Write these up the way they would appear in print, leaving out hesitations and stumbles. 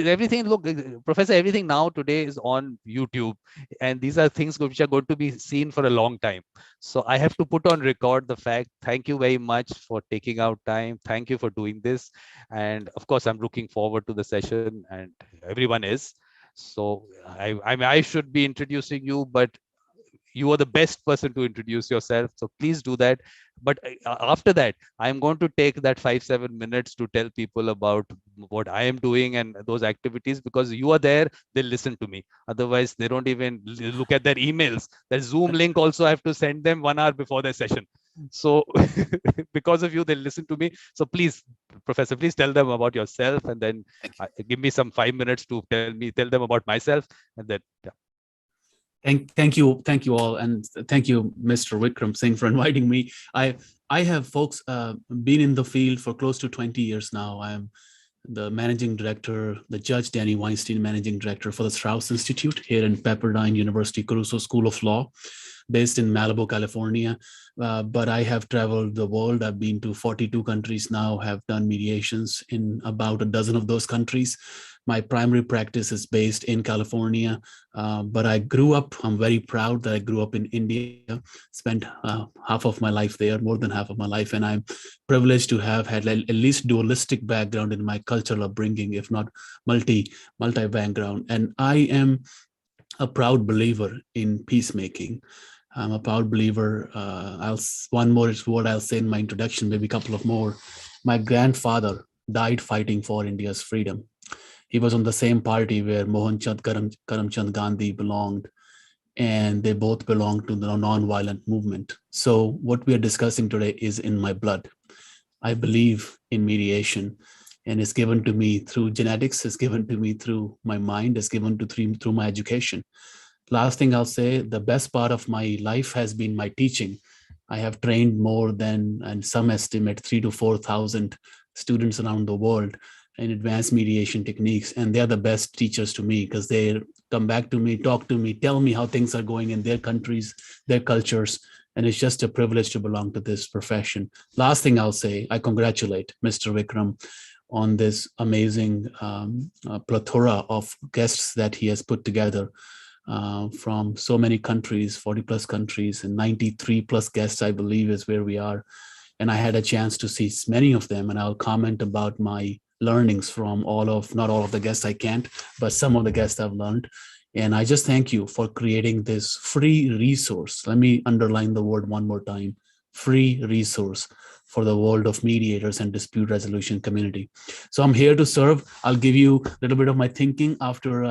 everything, look, Professor, everything now today is on YouTube, and these are things which are going to be seen for a long time. So I have to put on record the fact, thank you very much for taking out time. Thank you for doing this. And of course, I'm looking forward to the session, and everyone is. So I should be introducing you, but you are the best person to introduce yourself, so please do that. But after that, I'm going to take that 5-7 minutes to tell people about what I am doing and those activities, because you are there, they listen to me. Otherwise, they don't even look at their emails. That Zoom link also I have to send them 1 hour before their session. So because of you, they listen to me. So please, Professor, please tell them about yourself, and then give me some 5 minutes to tell them about myself, and then yeah. Thank you all, and thank you, Mr. Vikram Singh, for inviting me. I have folks been in the field for close to 20 years now. I'm the managing director, the Judge Danny Weinstein managing director for the Straus Institute here in Pepperdine University Caruso School of Law, based in Malibu, California. But I have traveled the world. I've been to 42 countries now, have done mediations in about a dozen of those countries. My primary practice is based in California, but I grew up, I'm very proud that I grew up in India, spent half of my life there, more than half of my life, and I'm privileged to have had at least dualistic background in my cultural upbringing, if not multi background. And I am a proud believer in peacemaking. I'm a proud believer. One more word I'll say in my introduction, maybe a couple of more. My grandfather died fighting for India's freedom. He was on the same party where Mohanchand Karamchand Gandhi belonged, and they both belonged to the non-violent movement. So what we are discussing today is in my blood. I believe in mediation, and it's given to me through genetics, it's given to me through my mind, it's given to through my education. Last thing I'll say, the best part of my life has been my teaching. I have trained more than, and some estimate, 3,000 to 4,000 students around the world in advanced mediation techniques, and they're the best teachers to me because they come back to me, talk to me, tell me how things are going in their countries, their cultures, and it's just a privilege to belong to this profession. Last thing I'll say, I congratulate Mr. Vikram on this amazing plethora of guests that he has put together from so many countries, 40 plus countries, and 93 plus guests, I believe, is where we are. And I had a chance to see many of them, and I'll comment about my learnings from not all of the guests I can't, but some of the guests I've learned. And I just thank you for creating this free resource. Let me underline the word one more time, free resource for the world of mediators and dispute resolution community. So I'm here to serve. I'll give you a little bit of my thinking after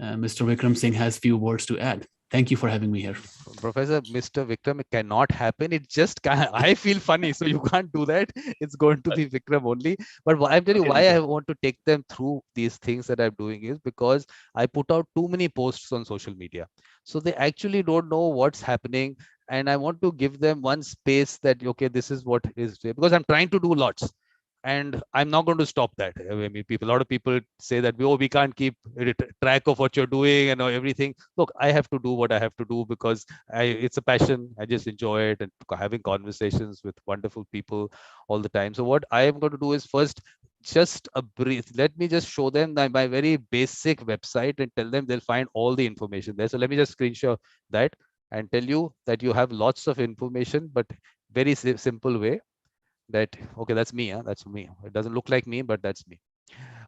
Mr. Vikram Singh has few words to add. Thank you for having me here. Professor, Mr. Vikram, it cannot happen. It just can't. I feel funny, so you can't do that. It's going to be Vikram only. But I'm telling you why I want to take them through these things that I'm doing is because I put out too many posts on social media. So they actually don't know what's happening. And I want to give them one space that, okay, this is what is, because I'm trying to do lots. And I'm not going to stop that. I mean, a lot of people say that, oh, we can't keep track of what you're doing and everything. Look, I have to do what I have to do because it's a passion. I just enjoy it and having conversations with wonderful people all the time. So what I am going to do is first, just a brief, let me just show them my very basic website and tell them they'll find all the information there. So let me just screenshot that and tell you that you have lots of information, but very simple way. That, okay, that's me. That's me. It doesn't look like me, but that's me.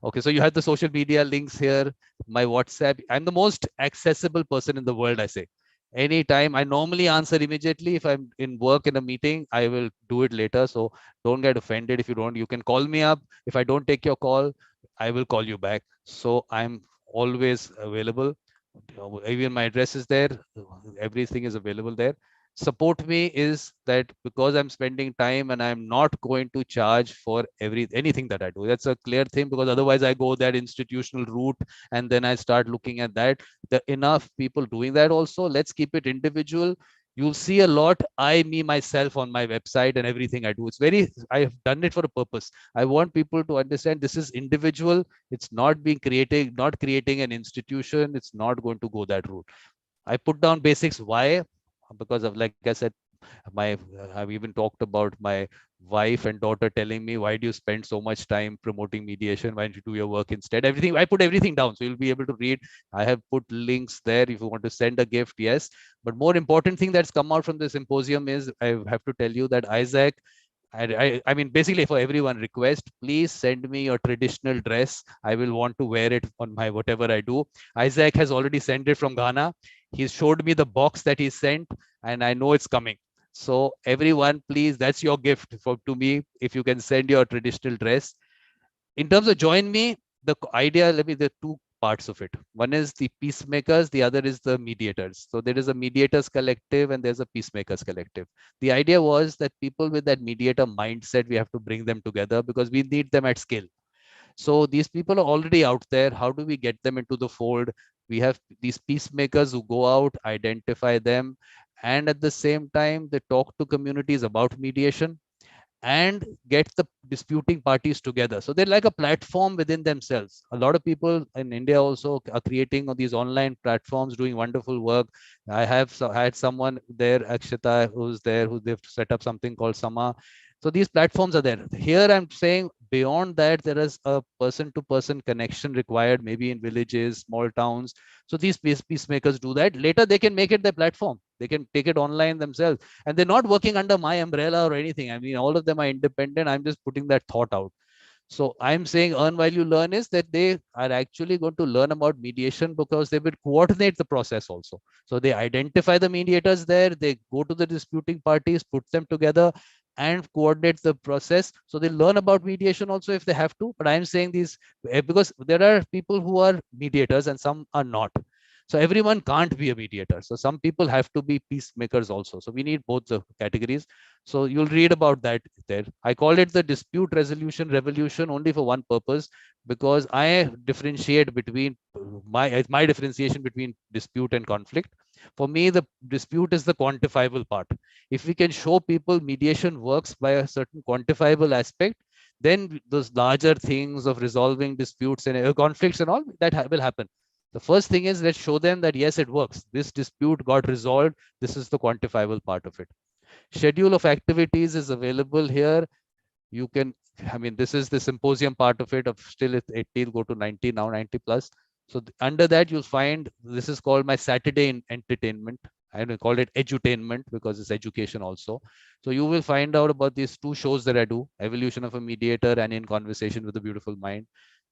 Okay, so you have the social media links here, my WhatsApp. I'm the most accessible person in the world, I say. Anytime, I normally answer immediately. If I'm in work in a meeting, I will do it later. So don't get offended if you don't. You can call me up. If I don't take your call, I will call you back. So I'm always available. Even my address is there. Everything is available there. Support me is that because I'm spending time and I'm not going to charge for anything that I do. That's a clear thing, because otherwise I go that institutional route and then I start looking at that. There are enough people doing that also. Let's keep it individual. You'll see a lot me myself on my website and everything I do. I have done it for a purpose. I want people to understand this is individual. It's not creating an institution. It's not going to go that route. I put down basics. Why? Because of, like I said, I've even talked about my wife and daughter telling me, why do you spend so much time promoting mediation? Why don't you do your work instead? Everything, I put everything down. So you'll be able to read. I have put links there if you want to send a gift. Yes. But more important thing that's come out from the symposium is I have to tell you that Isaac, I mean, basically for everyone, request, please send me your traditional dress. I will want to wear it on my whatever I do. Isaac has already sent it from Ghana. He showed me the box that he sent, and I know it's coming. So everyone, please, that's your gift to me. If you can send your traditional dress. In terms of join me, the idea, let me, the two parts of it. One is the peacemakers, the other is the mediators. So there is a mediators collective and there's a peacemakers collective. The idea was that people with that mediator mindset, we have to bring them together because we need them at scale. So these people are already out there. How do we get them into the fold? We have these peacemakers who go out, identify them, and at the same time, they talk to communities about mediation and get the disputing parties together. So they're like a platform within themselves. A lot of people in India also are creating these online platforms, doing wonderful work. I have had someone there, Akshita, who's there, who they've set up something called Sama. So these platforms are there. Here I'm saying beyond that, there is a person-to-person connection required, maybe in villages, small towns. So these peacemakers do that. Later, they can make it their platform. They can take it online themselves, and they're not working under my umbrella or anything. I mean, all of them are independent. I'm just putting that thought out. So I'm saying earn while you learn is that they are actually going to learn about mediation because they will coordinate the process also. So they identify the mediators there, they go to the disputing parties, put them together and coordinate the process. So they learn about mediation also if they have to. But I'm saying these because there are people who are mediators and some are not. So everyone can't be a mediator. So some people have to be peacemakers also. So we need both the categories. So you'll read about that there. I call it the dispute resolution revolution only for one purpose, because I differentiate between my differentiation between dispute and conflict. For me, the dispute is the quantifiable part. If we can show people mediation works by a certain quantifiable aspect, then those larger things of resolving disputes and conflicts and all that will happen. The first thing is, let's show them that yes, it works. This dispute got resolved. This is the quantifiable part of it. Schedule of activities is available here. You can, I mean, this is the symposium part of it. Of still it's 80, go to 90 now, 90 plus. So under that, you'll find this is called my Saturday in entertainment. I don't call it edutainment because it's education also. So you will find out about these two shows that I do: Evolution of a Mediator and In Conversation with a Beautiful Mind.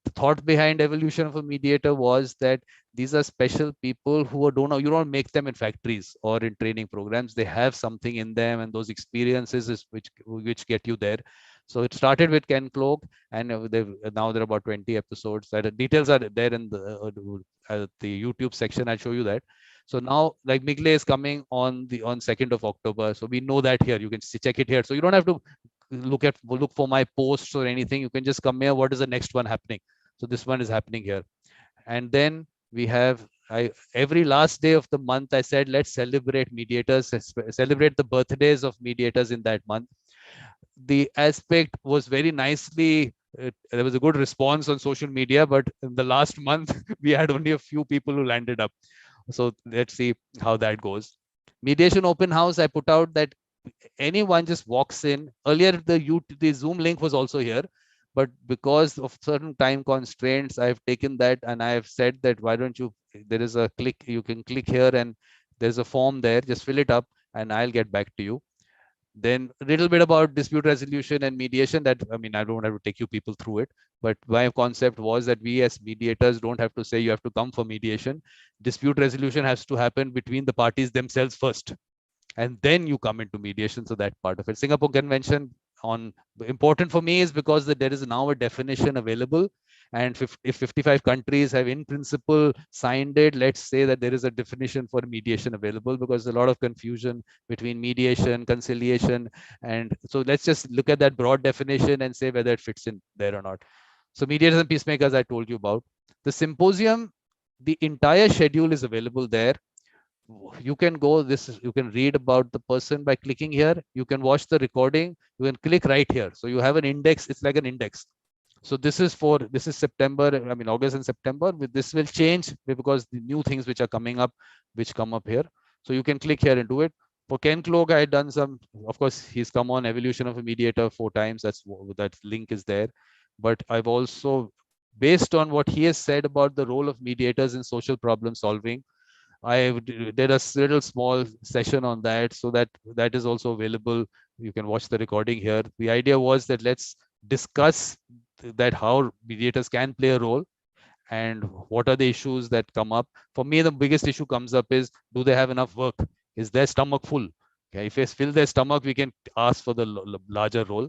The thought behind Evolution of a Mediator was that these are special people who don't know, you don't make them in factories or in training programs. They have something in them, and those experiences is which get you there. So it started with Ken Cloke, and now there are about 20 episodes. That details are there in the YouTube section. I'll show you that. So now, like Migle is coming on 2nd of October. So we know that here. You can check it here. So you don't have to look for my posts or anything. You can just come here. What is the next one happening? So this one is happening here. And then we have every last day of the month, I said, let's celebrate mediators, celebrate the birthdays of mediators in that month. The aspect was very nicely, there was a good response on social media, but in the last month, we had only a few people who landed up. So let's see how that goes. Mediation open house, I put out that anyone just walks in. Earlier, the Zoom link was also here, but because of certain time constraints, I've taken that and I've said that why don't you, there is a click, you can click here and there's a form there, just fill it up and I'll get back to you. Then a little bit about dispute resolution and mediation. That, I mean, I don't have to take you people through it, but my concept was that we as mediators don't have to say you have to come for mediation. Dispute resolution has to happen between the parties themselves first, and then you come into mediation. So that part of it, Singapore Convention on, important for me is because that there is now a definition available, and if 55 countries have in principle signed it, let's say that there is a definition for mediation available, because there's a lot of confusion between mediation, conciliation, and so let's just look at that broad definition and say whether it fits in there or not. So mediators and peacemakers I told you about. The symposium, the entire schedule is available there. You can go, you can read about the person by clicking here. You can watch the recording. You can click right here. So you have an index. It's like an index. So this is September, I mean, August and September. This will change because the new things which are coming up, which come up here. So you can click here and do it. For Ken Cloke, I had done some, of course, he's come on Evolution of a Mediator 4 times. That link is there. But I've also, based on what he has said about the role of mediators in social problem solving, I did a little small session on that, so that is also available. You can watch the recording here. The idea was that let's discuss that how mediators can play a role and what are the issues that come up. For me, the biggest issue comes up is, do they have enough work? Is their stomach full? Okay, if they fill their stomach, we can ask for the larger role.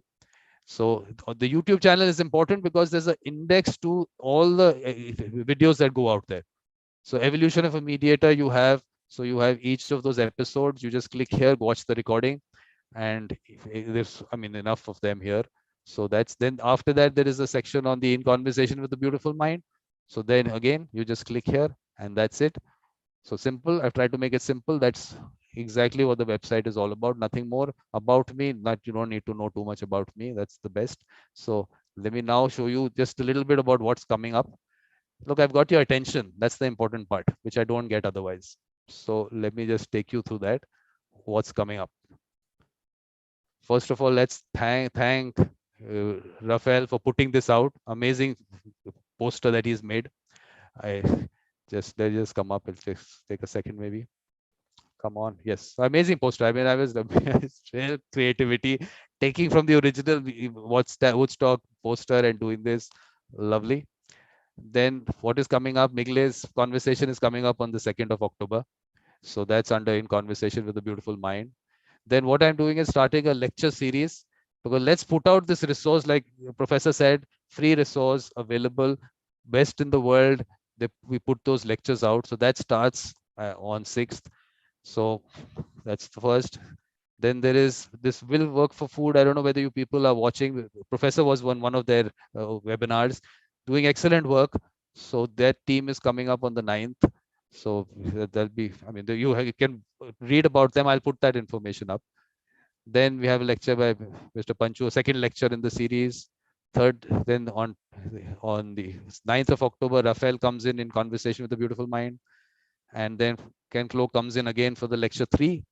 So the YouTube channel is important because there's an index to all the videos that go out there. So Evolution of a Mediator, you have each of those episodes. You just click here, watch the recording, and there's, I mean, enough of them here. So then after that, there is a section on the In Conversation with the Beautiful Mind. So then again, you just click here and that's it. So simple. I've tried to make it simple. That's exactly what the website is all about. Nothing more about me. You don't need to know too much about me. That's the best. So let me now show you just a little bit about what's coming up. Look, I've got your attention. That's the important part, which I don't get otherwise. So let me just take you through that. What's coming up? First of all, let's thank Rafael for putting this out. Amazing poster that he's made. They just come up. It'll take a second maybe. Come on. Yes, amazing poster. I mean, I was real creativity, taking from the original Woodstock poster and doing this. Lovely. Then what is coming up? Migle's conversation is coming up on the 2nd of October. So that's under In Conversation with a Beautiful Mind. Then what I'm doing is starting a lecture series, because let's put out this resource, like the professor said, free resource available, best in the world. We put those lectures out. So that starts on 6th. So that's the first. Then there is this Will Work for Food. I don't know whether you people are watching. Professor was one of their webinars, doing excellent work. So that team is coming up on the 9th. So that'll be, I mean, you can read about them. I'll put that information up. Then we have a lecture by Mr. Panchu, a second lecture in the series. Third, then on the 9th of October, Rafael comes in Conversation with a Beautiful Mind. And then Ken Cloke comes in again for the lecture 3.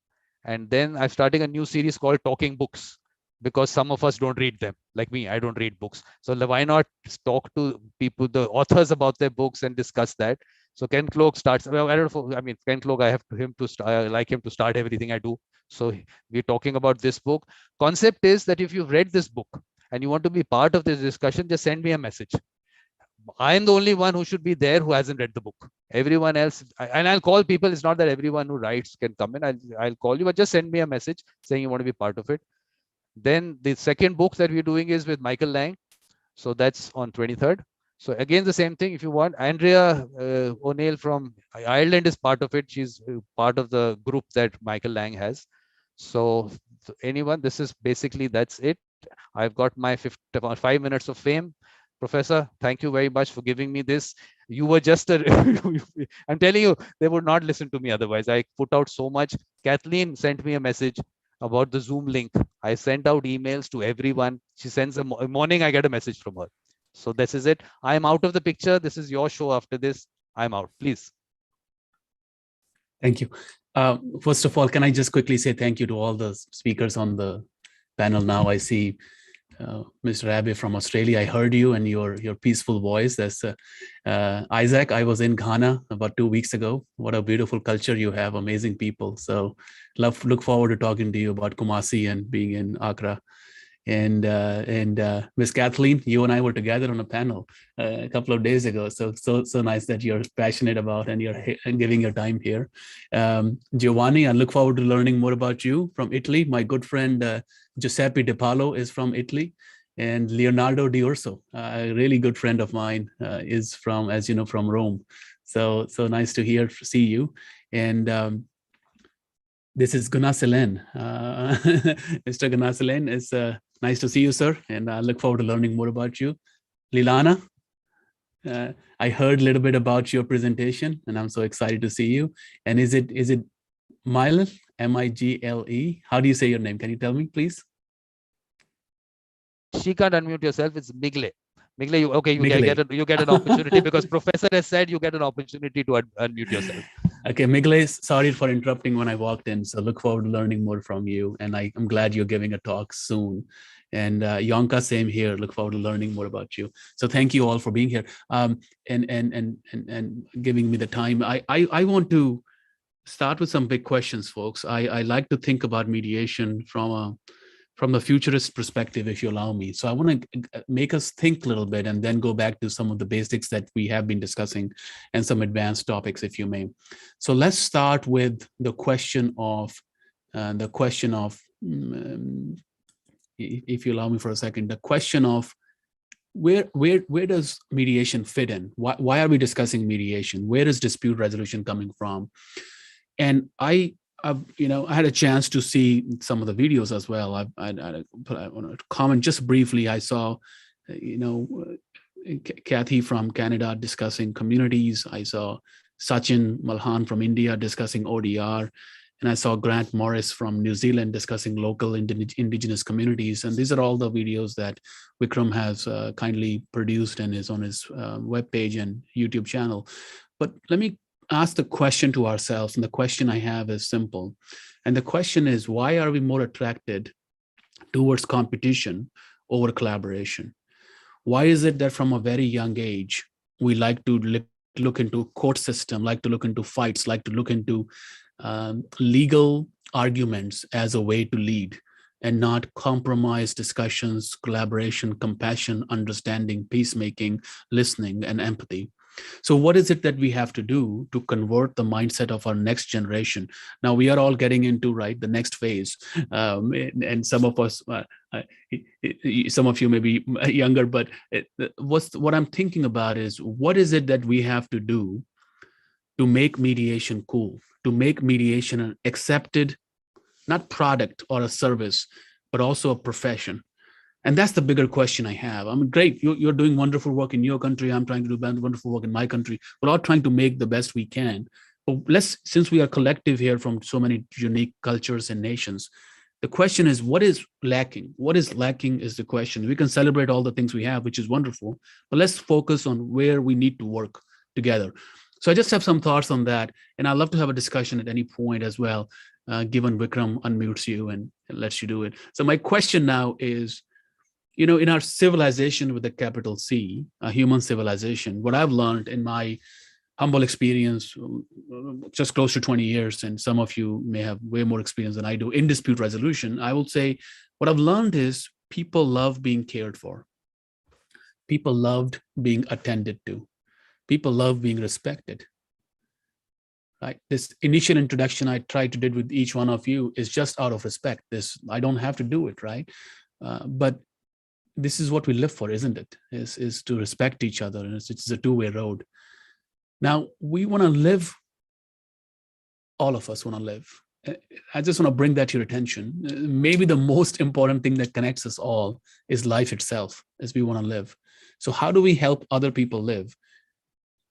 And then I'm starting a new series called Talking Books, because some of us don't read them. Like me, I don't read books. So why not talk to people, the authors, about their books and discuss that? So Ken Cloke starts. Well, I don't know. I mean, Ken Cloke, I like him to start everything I do. So we're talking about this book. Concept is that if you've read this book and you want to be part of this discussion, just send me a message. I am the only one who should be there who hasn't read the book. Everyone else, and I'll call people. It's not that everyone who writes can come in. I'll call you, but just send me a message saying you want to be part of it. Then the second book that we're doing is with Michael Lang. So that's on 23rd. So again, the same thing. If you want, Andrea O'Neill from Ireland is part of it. She's part of the group that Michael Lang has. So anyone, this is basically, that's it. I've got my 5 minutes of fame. Professor, thank you very much for giving me this. You were just I'm telling you, they would not listen to me otherwise. I put out so much. Kathleen sent me a message about the Zoom link. I sent out emails to everyone. She sends a morning, I get a message from her. So this is it. I'm out of the picture. This is your show after this. I'm out, please. Thank you. First of all, can I just quickly say thank you to all the speakers on the panel now? I see Mr. Abe from Australia. I heard you and your peaceful voice. That's Isaac. I was in Ghana about 2 weeks ago. What a beautiful culture you have, amazing people. So look forward to talking to you about Kumasi and being in Accra. And Miss Kathleen, you and I were together on a panel a couple of days ago. So nice that you're passionate about and you're giving your time here. Giovanni, I look forward to learning more about you from Italy. My good friend Giuseppe De Palo is from Italy, and Leonardo Di Urso, a really good friend of mine, is from, as you know, from Rome. So nice to see you. And this is Gunaselen. Mr. Gunaselen, it's nice to see you, sir. And I look forward to learning more about you. Lilana, I heard a little bit about your presentation, and I'm so excited to see you. And is it Migle, M-I-G-L-E? How do you say your name? Can you tell me, please? She can't unmute yourself. It's Migle. Migle, you get an opportunity because Professor has said you get an opportunity to unmute yourself. Okay, Migle, sorry for interrupting when I walked in. So look forward to learning more from you. And I'm glad you're giving a talk soon. And Yonka, same here. Look forward to learning more about you. So thank you all for being here, and giving me the time. I want to start with some big questions, folks. I like to think about mediation from a futurist perspective, if you allow me. So I want to make us think a little bit and then go back to some of the basics that we have been discussing and some advanced topics, if you may. So let's start with the question of, if you allow me for a second, the question of where does mediation fit in? Why are we discussing mediation? Where is dispute resolution coming from? And I had a chance to see some of the videos as well. I want to comment just briefly. I saw, Kathy from Canada discussing communities. I saw Sachin Malhan from India discussing ODR. And I saw Grant Morris from New Zealand discussing local indigenous communities. And these are all the videos that Vikram has kindly produced and is on his webpage and YouTube channel. But let me ask the question to ourselves, and the question I have is simple. And the question is, why are we more attracted towards competition over collaboration? Why is it that from a very young age, we like to look into court system, like to look into fights, like to look into legal arguments as a way to lead, and not compromise discussions, collaboration, compassion, understanding, peacemaking, listening, and empathy? So what is it that we have to do to convert the mindset of our next generation? Now we are all getting into, right, the next phase. And some of us, some of you may be younger, but what I'm thinking about is, what is it that we have to do to make mediation cool, to make mediation an accepted, not product or a service, but also a profession? And that's the bigger question I have. I mean, great, you're doing wonderful work in your country. I'm trying to do wonderful work in my country. We're all trying to make the best we can. But since we are collective here from so many unique cultures and nations, the question is, what is lacking? What is lacking is the question. We can celebrate all the things we have, which is wonderful, but let's focus on where we need to work together. So I just have some thoughts on that. And I'd love to have a discussion at any point as well, given Vikram unmutes you and lets you do it. So my question now is, in our civilization with a capital C, a human civilization, what I've learned in my humble experience, just close to 20 years, and some of you may have way more experience than I do in dispute resolution, I will say what I've learned is people love being cared for. People loved being attended to. People love being respected. Right? This initial introduction I tried to do with each one of you is just out of respect. I don't have to do it, right? But this is what we live for, isn't it? Is to respect each other, and it's a two-way road. Now we want to live. All of us want to live. I just want to bring that to your attention. Maybe the most important thing that connects us all is life itself, as we want to live. So how do we help other people live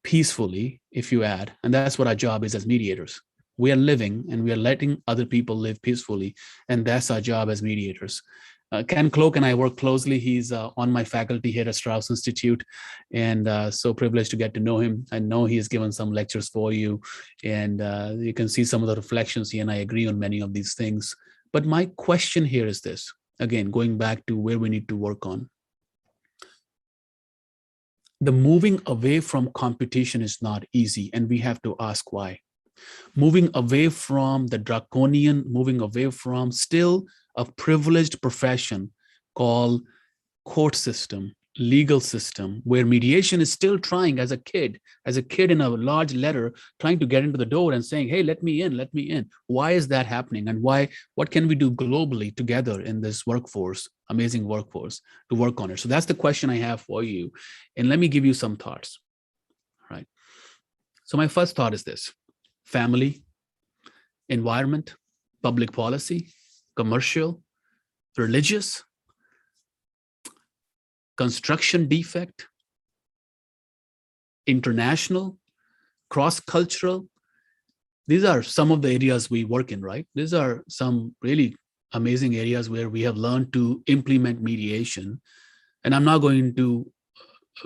peacefully, if you add? And that's what our job is as mediators. We are living and we are letting other people live peacefully, and that's our job as mediators. Ken Cloke and I work closely. He's on my faculty here at Straus Institute, and so privileged to get to know him. I know he has given some lectures for you, and you can see some of the reflections. He and I agree on many of these things. But my question here is this, again, going back to where we need to work on. The moving away from competition is not easy, and we have to ask why. Moving away from the draconian, moving away from still a privileged profession called court system, legal system, where mediation is still trying as a kid in a large letter, trying to get into the door and saying, hey, let me in, let me in. Why is that happening? And what can we do globally together in this workforce, amazing workforce, to work on it? So that's the question I have for you. And let me give you some thoughts, right? So my first thought is this: family, environment, public policy, commercial, religious, construction defect, international, cross-cultural. These are some of the areas we work in, right? These are some really amazing areas where we have learned to implement mediation. And I'm not going to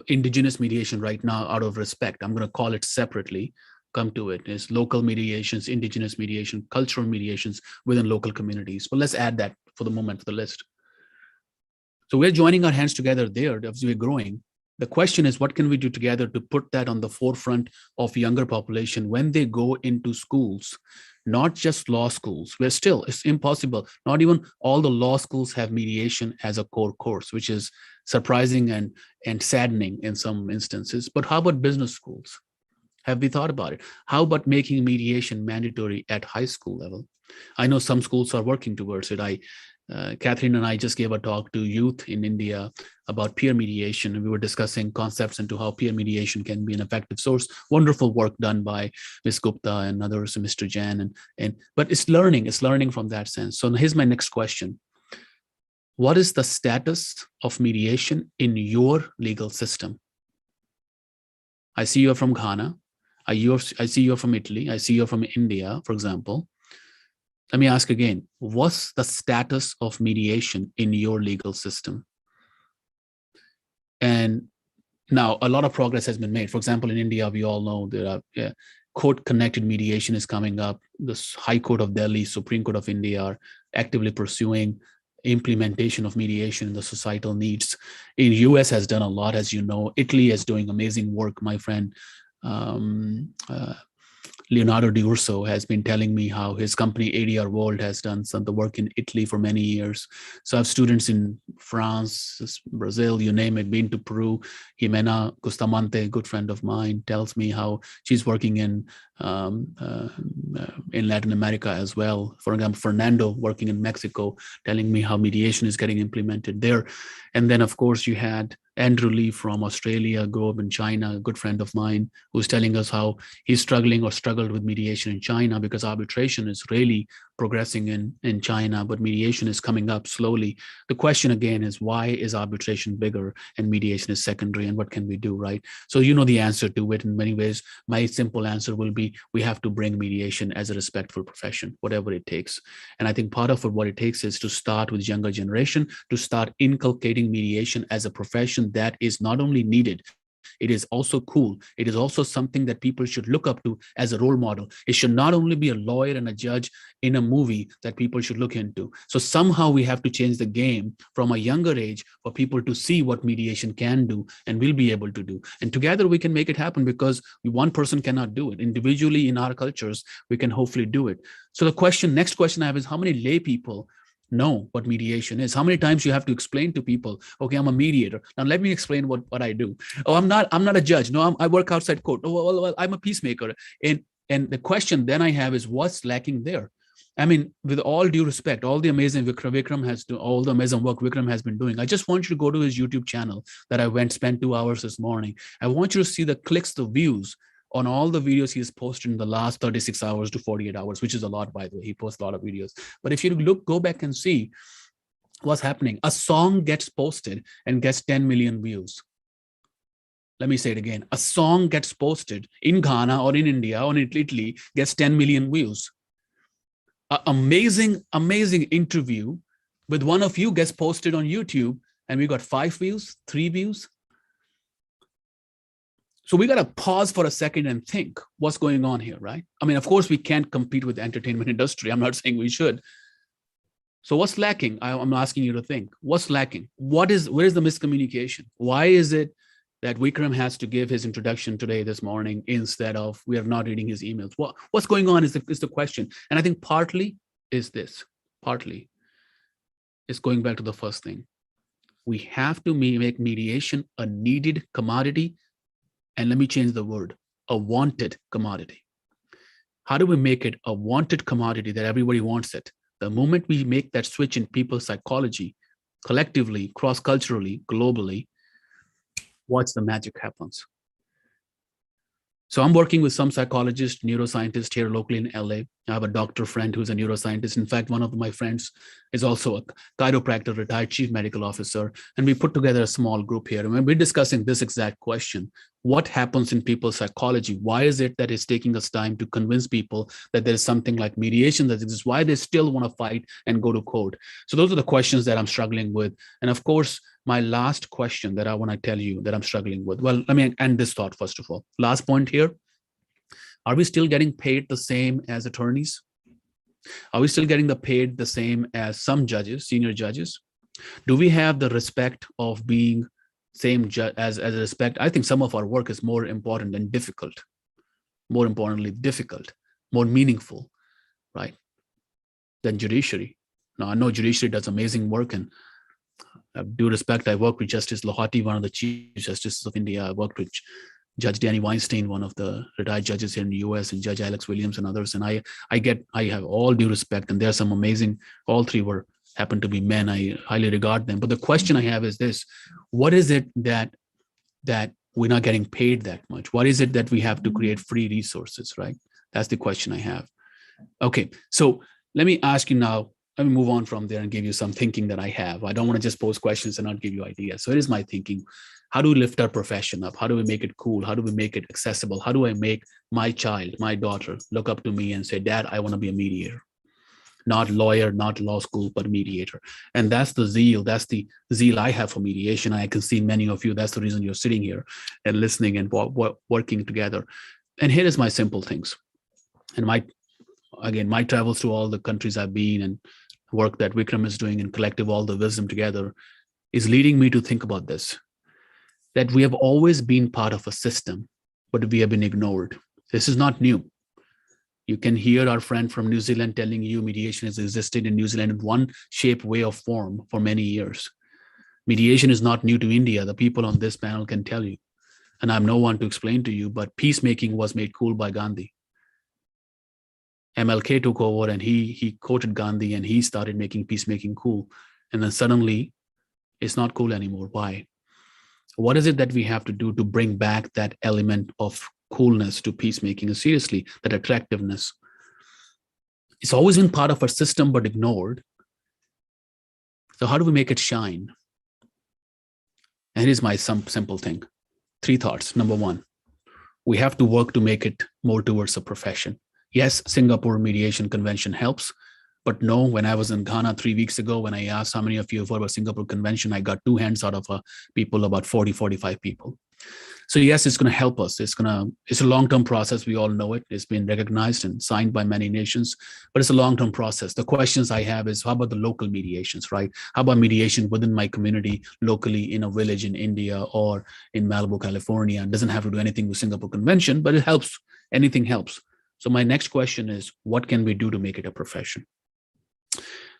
indigenous mediation right now out of respect. I'm going to call it separately. come to it is local mediations, indigenous mediation, cultural mediations within local communities. But let's add that for the moment to the list. So we're joining our hands together there as we're growing. The question is, what can we do together to put that on the forefront of younger population when they go into schools, not just law schools, where still it's impossible. Not even all the law schools have mediation as a core course, which is surprising and saddening in some instances. But how about business schools? Have we thought about it? How about making mediation mandatory at high school level? I know some schools are working towards it. Catherine and I just gave a talk to youth in India about peer mediation, and we were discussing concepts into how peer mediation can be an effective source. Wonderful work done by Ms. Gupta and others, Mr. Jan, but it's learning from that sense. So here's my next question. What is the status of mediation in your legal system? I see you're from Ghana. I see you're from Italy. I see you're from India, for example. Let me ask again, what's the status of mediation in your legal system? And now a lot of progress has been made. For example, in India, we all know there are court-connected mediation is coming up. The High Court of Delhi, Supreme Court of India are actively pursuing implementation of mediation in the societal needs. In US has done a lot, as you know. Italy is doing amazing work. My friend, Leonardo Di Urso has been telling me how his company ADR World has done some of the work in Italy for many years. So I have students in France, Brazil, you name it, been to Peru. Jimena Bustamante, a good friend of mine, tells me how she's working in Latin America as well. For example, Fernando working in Mexico, telling me how mediation is getting implemented there. And then, of course, you had Andrew Lee from Australia, grew up in China, a good friend of mine, who's telling us how he's struggling or struggled with mediation in China because arbitration is really progressing in China, but mediation is coming up slowly. The question again is, why is arbitration bigger and mediation is secondary, and what can we do, right? So you know the answer to it in many ways. My simple answer will be, we have to bring mediation as a respectful profession, whatever it takes. And I think part of what it takes is to start with younger generation, to start inculcating mediation as a profession that is not only needed, it is also cool. It is also something that people should look up to as a role model. It should not only be a lawyer and a judge in a movie that people should look into. So somehow we have to change the game from a younger age for people to see what mediation can do and will be able to do. And together we can make it happen, because one person cannot do it. Individually in our cultures, we can hopefully do it. So the next question I have is, how many lay people know what mediation is? How many times you have to explain to people, okay, I'm a mediator. Now let me explain what I do. Oh, I'm not a judge. No, I work outside court. Oh, well, I'm a peacemaker. And the question then I have is, what's lacking there? I mean, with all due respect, all the amazing Vikram has done, all the amazing work Vikram has been doing. I just want you to go to his YouTube channel that I spent 2 hours this morning. I want you to see the clicks, the views on all the videos he has posted in the last 36 hours to 48 hours, which is a lot, by the way. He posts a lot of videos. But if you go back and see what's happening, a song gets posted and gets 10 million views. Let me say it again. A song gets posted in Ghana or in India or in Italy, gets 10 million views. An amazing interview with one of you gets posted on YouTube, and we got 5 views, 3 views. So we got to pause for a second and think what's going on here, right? I mean, of course, we can't compete with the entertainment industry. I'm not saying we should. So what's lacking? I'm asking you to think. What's lacking? Where is the miscommunication? Why is it that Vikram has to give his introduction this morning, instead of we are not reading his emails? What's going on is the question. And I think partly is this. Partly is going back to the first thing. We have to make mediation a needed commodity. And let me change the word, a wanted commodity. How do we make it a wanted commodity that everybody wants it? The moment we make that switch in people's psychology, collectively, cross-culturally, globally, watch the magic happens. So I'm working with some psychologists, neuroscientists here locally in LA. I have a doctor friend who's a neuroscientist. In fact, one of my friends is also a chiropractor, retired chief medical officer. And we put together a small group here. And we're discussing this exact question. What happens in people's psychology? Why is it that it's taking us time to convince people that there's something like mediation that exists? Why they still want to fight and go to court? So those are the questions that I'm struggling with. And of course, my last question that I want to tell you that I'm struggling with. Well, let me end this thought first of all. Last point here. Are we still getting paid the same as attorneys? Are we still getting paid the same as some judges, senior judges? Do we have the respect of being same as a respect? I think some of our work is more important and difficult, more importantly, difficult, more meaningful, right, than judiciary. Now, I know judiciary does amazing work, and due respect, I worked with Justice Lohati, one of the Chief Justices of India. I worked with Judge Danny Weinstein, one of the retired judges here in the US, and Judge Alex Williams and others. And I have all due respect, and there are some amazing, all three happen to be men. I highly regard them. But the question I have is this: what is it that we're not getting paid that much? What is it that we have to create free resources, right? That's the question I have. Okay, so let me ask you now, let me move on from there and give you some thinking that I have. I don't want to just pose questions and not give you ideas. So it is my thinking. How do we lift our profession up? How do we make it cool? How do we make it accessible? How do I make my child, my daughter, look up to me and say, Dad, I want to be a mediator? Not lawyer, not law school, but mediator. And that's the zeal I have for mediation. I can see many of you, that's the reason you're sitting here and listening and working together. And here is my simple things. And my travels through all the countries I've been and work that Vikram is doing and collective all the wisdom together is leading me to think about this, that we have always been part of a system, but we have been ignored. This is not new. You can hear our friend from New Zealand telling you mediation has existed in New Zealand in one shape, way, or form for many years. Mediation is not new to India. The people on this panel can tell you. And I'm no one to explain to you, but peacemaking was made cool by Gandhi. MLK took over and he quoted Gandhi and he started making peacemaking cool. And then suddenly it's not cool anymore. Why? What is it that we have to do to bring back that element of coolness to peacemaking? And seriously, that attractiveness. It's always been part of our system, but ignored. So how do we make it shine? And here's my simple thing. 3 thoughts. Number 1, we have to work to make it more towards a profession. Yes, Singapore Mediation Convention helps, but no, when I was in Ghana 3 weeks ago, when I asked how many of you have heard about Singapore Convention, I got 2 hands out of people, about 40, 45 people. So yes, it's going to help us. It's a long-term process. We all know it. It's been recognized and signed by many nations, but it's a long-term process. The questions I have is, how about the local mediations, right? How about mediation within my community, locally in a village in India or in Malibu, California? It doesn't have to do anything with Singapore Convention, but it helps. Anything helps. So my next question is, what can we do to make it a profession?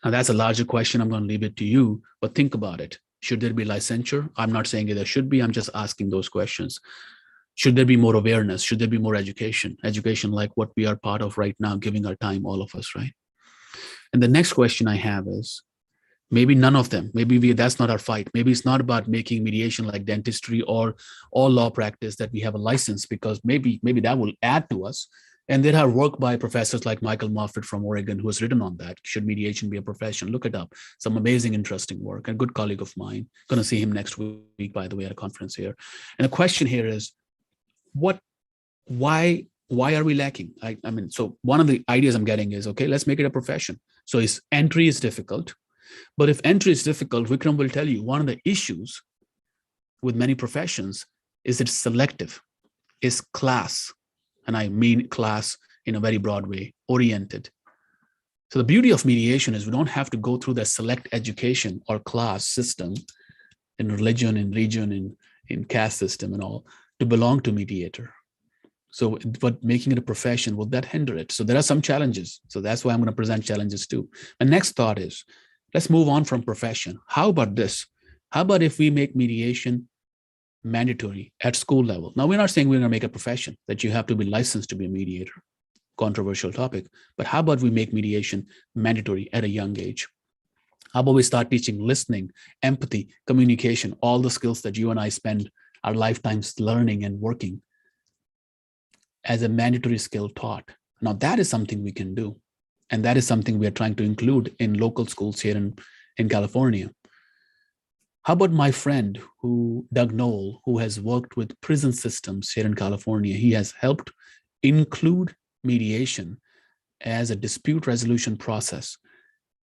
Now that's a larger question. I'm going to leave it to you, but think about it. Should there be licensure? I'm not saying there should be. I'm just asking those questions. Should there be more awareness? Should there be more education? Education like what we are part of right now, giving our time, all of us, right? And the next question I have is, maybe none of them. Maybe that's not our fight. Maybe it's not about making mediation like dentistry or law practice that we have a license, because maybe that will add to us. And there are work by professors like Michael Moffat from Oregon who has written on that. Should mediation be a profession? Look it up. Some amazing, interesting work. A good colleague of mine. Going to see him next week, by the way, at a conference here. And the question here is, why are we lacking? I mean, so one of the ideas I'm getting is, okay, let's make it a profession. So entry is difficult. But if entry is difficult, Vikram will tell you one of the issues with many professions is it's selective, is class. And I mean class in a very broad way, oriented. So the beauty of mediation is we don't have to go through the select education or class system in religion, in region, in caste system and all to belong to mediator. So, but making it a profession, will that hinder it? So there are some challenges. So that's why I'm going to present challenges too. My next thought is, let's move on from profession. How about this? How about if we make mediation mandatory at school level? Now, we're not saying we're going to make a profession that you have to be licensed to be a mediator. Controversial topic. But how about we make mediation mandatory at a young age? How about we start teaching listening, empathy, communication, all the skills that you and I spend our lifetimes learning and working as a mandatory skill taught? Now, that is something we can do. And that is something we are trying to include in local schools here in California. How about my friend Doug Knoll, who has worked with prison systems here in California? He has helped include mediation as a dispute resolution process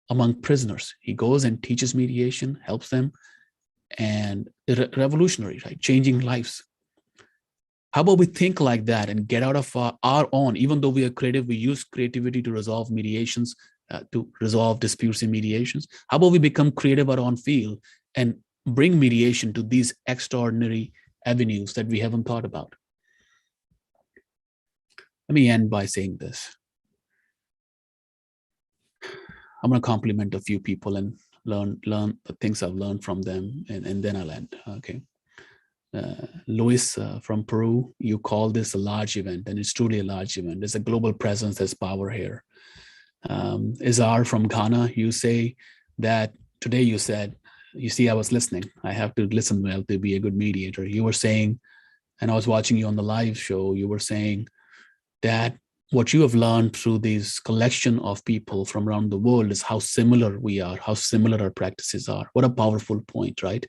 among prisoners. He goes and teaches mediation, helps them, and revolutionary, right? Changing lives. How about we think like that and get out of our own, even though we are creative, we use creativity to resolve mediations, to resolve disputes in mediations. How about we become creative at our own field and bring mediation to these extraordinary avenues that we haven't thought about? Let me end by saying this. I'm going to compliment a few people and learn the things I've learned from them, and then I'll end. Okay. Luis from Peru, you call this a large event, and it's truly a large event. There's a global presence, there's power here. Izar from Ghana, you say that today you said, you see, I was listening. I have to listen well to be a good mediator. You were saying, and I was watching you on the live show, you were saying that what you have learned through this collection of people from around the world is how similar we are, how similar our practices are. What a powerful point, right?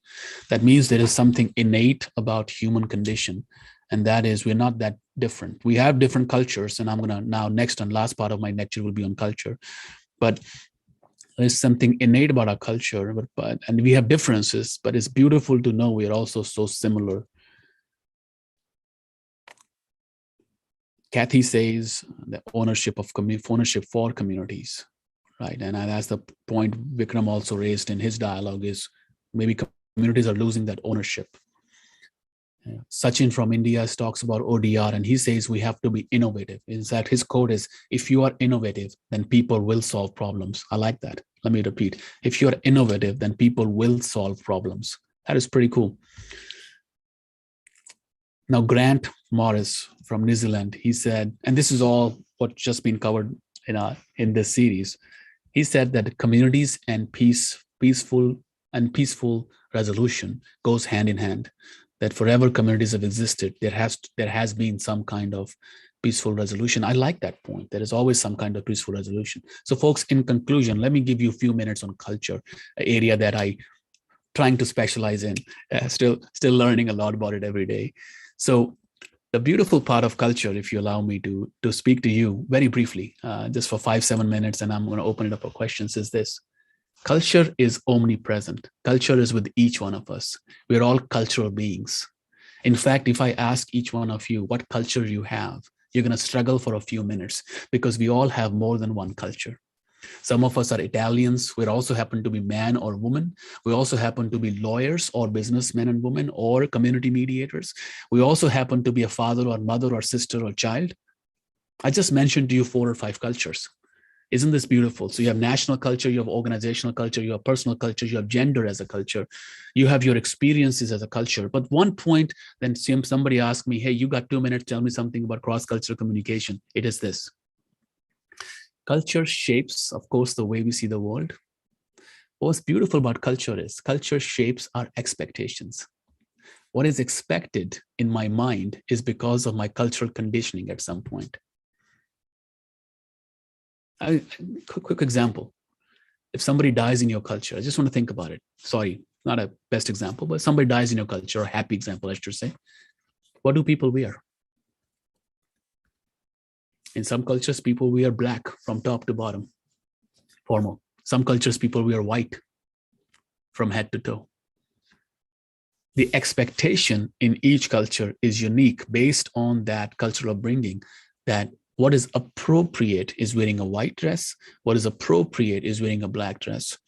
That means there is something innate about human condition, and that is we're not that different. We have different cultures, and I'm going to now, next and last part of my lecture will be on culture, but there's something innate about our culture, and we have differences, but it's beautiful to know we are also so similar. Kathy says the ownership for communities, right? And that's the point Vikram also raised in his dialogue, is maybe communities are losing that ownership. Sachin from India talks about ODR, and he says we have to be innovative. In fact, his quote is, if you are innovative, then people will solve problems. I like that. Let me repeat. If you're innovative, then people will solve problems. That is pretty cool. Now, Grant Morris from New Zealand, he said, and this is all what's just been covered in this series. He said that communities and peaceful resolution goes hand in hand. That forever communities have existed, there has been some kind of peaceful resolution. I like that point. There is always some kind of peaceful resolution. So, folks, in conclusion, let me give you a few minutes on culture, an area that I trying to specialize in, still learning a lot about it every day. So the beautiful part of culture, if you allow me to speak to you very briefly, just for 5-7 minutes, and I'm going to open it up for questions, is this. Culture is omnipresent. Culture is with each one of us. We're all cultural beings. In fact, if I ask each one of you what culture you have, you're going to struggle for a few minutes, because we all have more than one culture. Some of us are Italians. We also happen to be man or woman. We also happen to be lawyers or businessmen and women or community mediators. We also happen to be a father or mother or sister or child. I just mentioned to you 4 or 5 cultures. Isn't this beautiful? So you have national culture, you have organizational culture, you have personal culture, you have gender as a culture, you have your experiences as a culture. But one point, then somebody asked me, hey, you got 2 minutes, tell me something about cross-cultural communication. It is this. Culture shapes, of course, the way we see the world. What's beautiful about culture is culture shapes our expectations. What is expected in my mind is because of my cultural conditioning at some point. Quick example. If somebody dies in your culture, I just want to think about it. Sorry, not a best example, but somebody dies in your culture, a happy example, I should say. What do people wear? In some cultures, people wear black from top to bottom, formal. Some cultures, people wear white from head to toe. The expectation in each culture is unique based on that cultural upbringing, that what is appropriate is wearing a white dress, what is appropriate is wearing a black dress.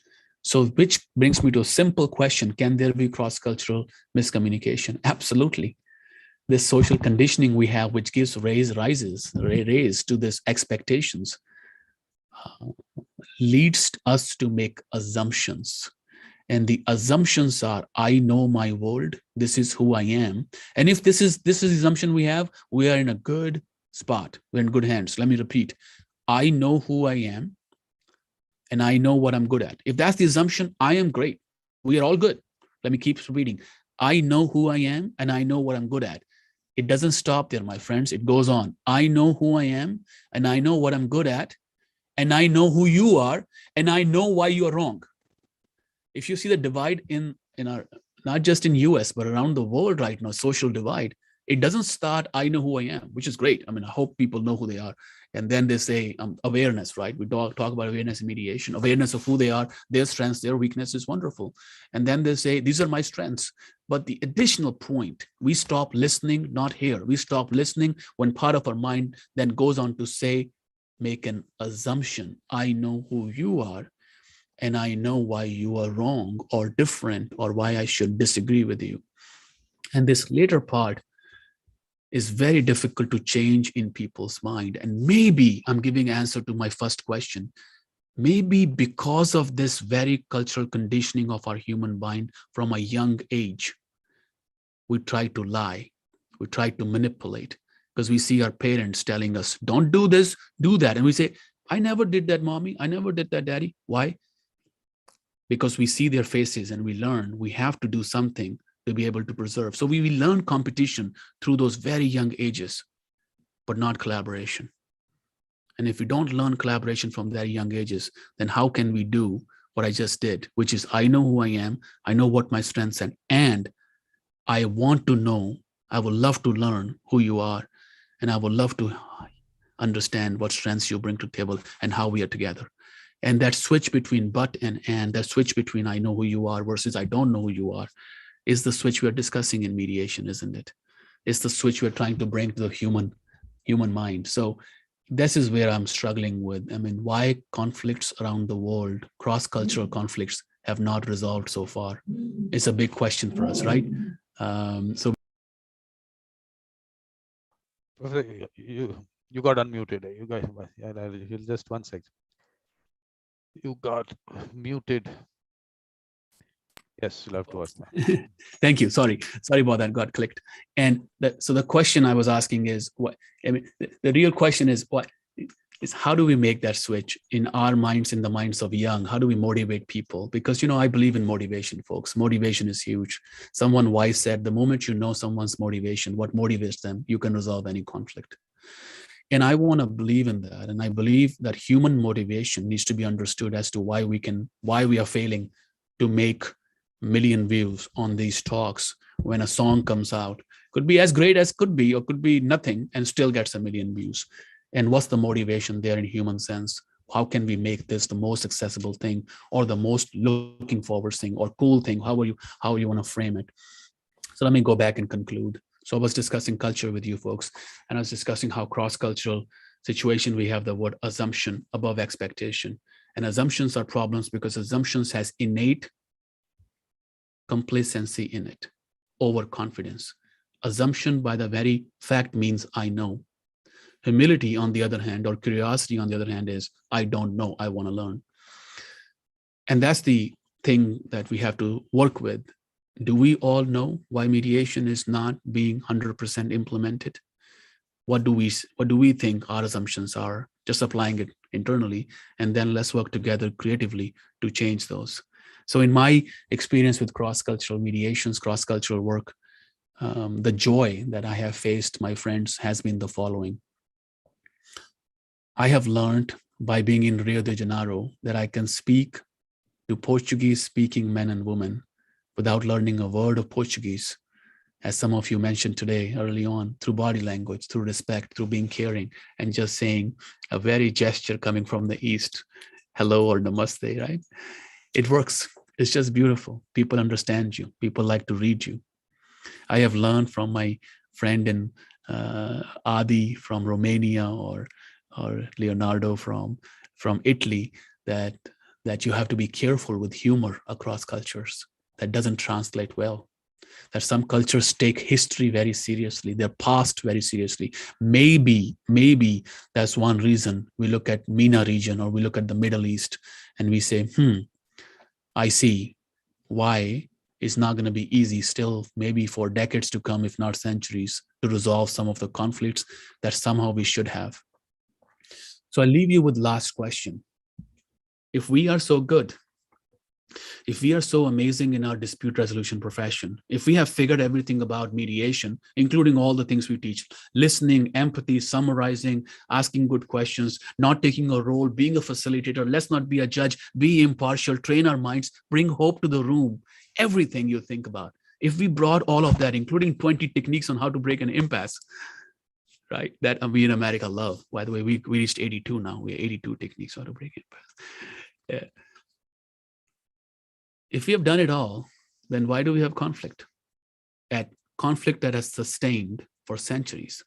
So which brings me to a simple question. Can there be cross-cultural miscommunication? Absolutely. This social conditioning we have, which gives raise to this expectations, leads us to make assumptions. And the assumptions are, I know my world, this is who I am. And if this is the assumption we have, we are in a good spot. We're in good hands. Let me repeat. I know who I am, and I know what I'm good at. If that's the assumption, I am great. We are all good. Let me keep reading. I know who I am, and I know what I'm good at. It doesn't stop there, my friends. It goes on. I know who I am, and I know what I'm good at, and I know who you are, and I know why you are wrong. If you see the divide in our, not just in US, but around the world right now, social divide, It doesn't start, I know who I am, which is great. I mean, I hope people know who they are. And then they say awareness, right? We talk about awareness and mediation, awareness of who they are, their strengths, their weakness is wonderful. And then they say, these are my strengths. But the additional point, we stop listening, not here. We stop listening when part of our mind then goes on to say, make an assumption. I know who you are, and I know why you are wrong or different, or why I should disagree with you. And this later part is very difficult to change in people's mind. And maybe I'm giving answer to my first question. Maybe because of this very cultural conditioning of our human mind from a young age, we try to lie, we try to manipulate, because we see our parents telling us, don't do this, do that. And we say, I never did that, mommy. I never did that, daddy. Why? Because we see their faces and we learn we have to do something to be able to preserve. So we learn competition through those very young ages, but not collaboration. And if we don't learn collaboration from very young ages, then how can we do what I just did, which is I know who I am, I know what my strengths are, and I want to know, I would love to learn who you are, and I would love to understand what strengths you bring to the table and how we are together. And that switch between but and, that switch between I know who you are versus I don't know who you are, is the switch we are discussing in mediation, isn't it? It's the switch we're trying to bring to the human mind. So this is where I'm struggling with. I mean, why conflicts around the world, cross-cultural conflicts, have not resolved so far? It's a big question for us, right? So you got unmuted. You guys, you'll just 1 second. You got muted. Yes, you'll have to ask that. Thank you. Sorry about that. Got clicked. And so the question I was asking is, what? I mean, the real question is, what is, how do we make that switch in our minds, in the minds of young? How do we motivate people? Because, you know, I believe in motivation, folks. Motivation is huge. Someone wise said, the moment you know someone's motivation, what motivates them, you can resolve any conflict. And I want to believe in that. And I believe that human motivation needs to be understood as to why we are failing to make million views on these talks when a song comes out. Could be as great as could be, or could be nothing and still gets a million views. And what's the motivation there in human sense? How can we make this the most accessible thing, or the most looking forward thing, or cool thing, how you want to frame it? So let me go back and conclude. So I was discussing culture with you folks, and I was discussing how cross-cultural situation we have the word assumption above expectation. And assumptions are problems because assumptions has innate complacency in it, overconfidence. Assumption by the very fact means I know. Humility, on the other hand, or curiosity, on the other hand, is I don't know, I want to learn. And that's the thing that we have to work with. Do we all know why mediation is not being 100% implemented? What do we think our assumptions are? Just applying it internally, and then let's work together creatively to change those. So in my experience with cross-cultural mediations, cross-cultural work, the joy that I have faced, my friends, has been the following. I have learned by being in Rio de Janeiro that I can speak to Portuguese-speaking men and women without learning a word of Portuguese, as some of you mentioned today early on, through body language, through respect, through being caring, and just saying a very gesture coming from the East, hello or namaste, right? It works. It's just beautiful. People understand you. People like to read you. I have learned from my friend in Adi from Romania, or Leonardo from Italy, that you have to be careful with humor across cultures. That doesn't translate well. That some cultures take history very seriously, their past very seriously. Maybe that's one reason we look at MENA region, or we look at the Middle East, and we say, I see why it's not going to be easy still, maybe for decades to come, if not centuries, to resolve some of the conflicts that somehow we should have. So I leave you with last question. If we are so good, if we are so amazing in our dispute resolution profession, if we have figured everything about mediation, including all the things we teach, listening, empathy, summarizing, asking good questions, not taking a role, being a facilitator, let's not be a judge, be impartial, train our minds, bring hope to the room, everything you think about. If we brought all of that, including 20 techniques on how to break an impasse, right? That we in America love. By the way, we reached 82 now. We have 82 techniques how to break impasse. Yeah. If we have done it all, then why do we have conflict? At conflict that has sustained for centuries.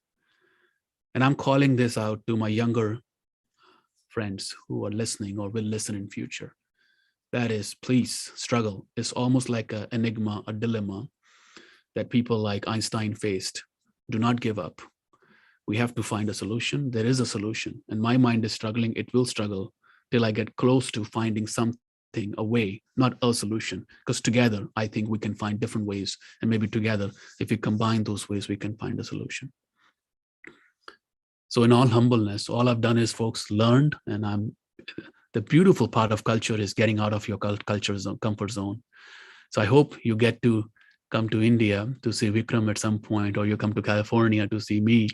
And I'm calling this out to my younger friends who are listening or will listen in future. That is, please struggle. It's almost like an enigma, a dilemma that people like Einstein faced. Do not give up. We have to find a solution. There is a solution. And my mind is struggling. It will struggle till I get close to finding something, a way, not a solution. Because together, I think we can find different ways. And maybe together, if we combine those ways, we can find a solution. So in all humbleness, all I've done is, folks, learned, and the beautiful part of culture is getting out of your culture zone, comfort zone. So I hope you get to come to India to see Vikram at some point, or you come to California to see me.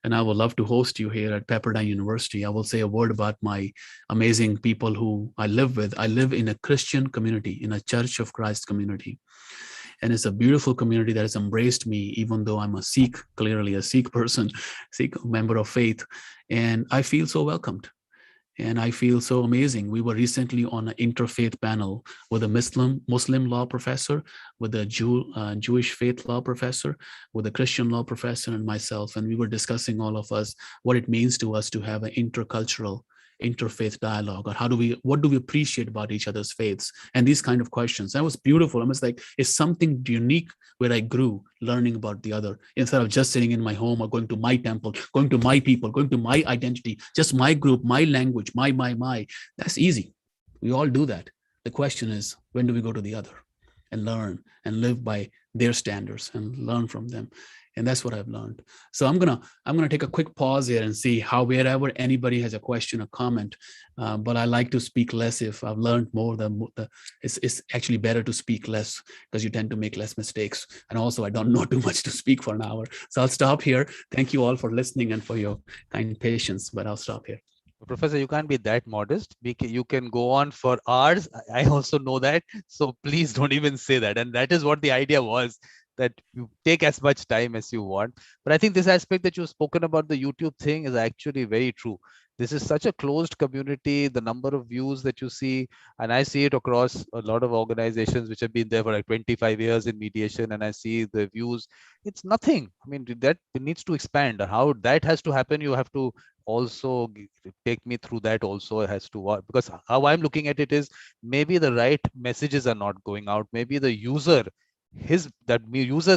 And I would love to host you here at Pepperdine University. I will say a word about my amazing people who I live with. I live in a Christian community, in a Church of Christ community. And it's a beautiful community that has embraced me, even though I'm a Sikh, clearly a Sikh person, Sikh member of faith. And I feel so welcomed. And I feel so amazing. We were recently on an interfaith panel with a Muslim law professor, with a Jewish faith law professor, with a Christian law professor, and myself. And we were discussing, all of us, what it means to us to have an intercultural, interfaith dialogue, or what do we appreciate about each other's faiths, and these kind of questions. That was beautiful. I was like, it's something unique where I grew learning about the other, instead of just sitting in my home or going to my temple, going to my people, going to my identity, just my group, my language, my. That's easy. We all do that. The question is, when do we go to the other and learn and live by their standards and learn from them? And that's what I've learned. So I'm gonna take a quick pause here and see how, wherever anybody has a question or comment. But I like to speak less if I've learned more. It's actually better to speak less, because you tend to make less mistakes. And also, I don't know too much to speak for an hour. So I'll stop here. Thank you all for listening and for your kind patience. But I'll stop here. Professor, you can't be that modest. You can go on for hours. I also know that. So please don't even say that. And that is what the idea was, that you take as much time as you want. But I think this aspect that you've spoken about, the YouTube thing, is actually very true. This is such a closed community, the number of views that you see, and I see it across a lot of organizations which have been there for like 25 years in mediation, and I see the views. It's nothing. I mean, that needs to expand. How that has to happen, you have to also take me through that. Also, it has to work, because how I'm looking at it is, maybe the right messages are not going out. Maybe the user's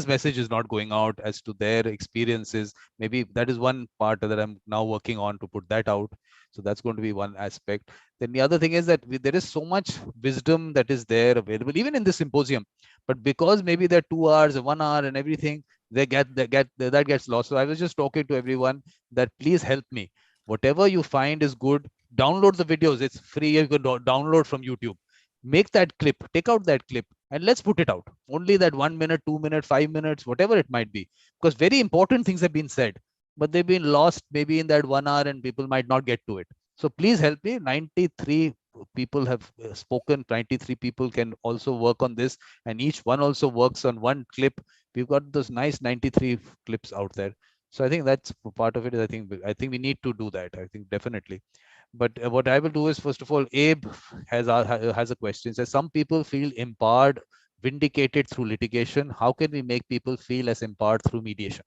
message is not going out as to their experiences. Maybe that is one part that I'm now working on, to put that out. So that's going to be one aspect. Then the other thing is that there is so much wisdom that is there available, even in this symposium. But because maybe there are 2 hours, 1 hour, and everything, that gets lost. So I was just talking to everyone that please help me. Whatever you find is good, download the videos. It's free. You can download from YouTube. Make that clip, take out that clip, and let's put it out. Only that 1 minute, 2 minute, 5 minutes, whatever it might be, because very important things have been said, but they've been lost maybe in that 1 hour, and people might not get to it. So please help me. 93 people have spoken. 93 people can also work on this, and each one also works on one clip. We've got those nice 93 clips out there. So I think that's part of it. I think we need to do that. I think definitely. But what I will do is, first of all, Abe has a question. Says, some people feel empowered, vindicated through litigation. How can we make people feel as empowered through mediation?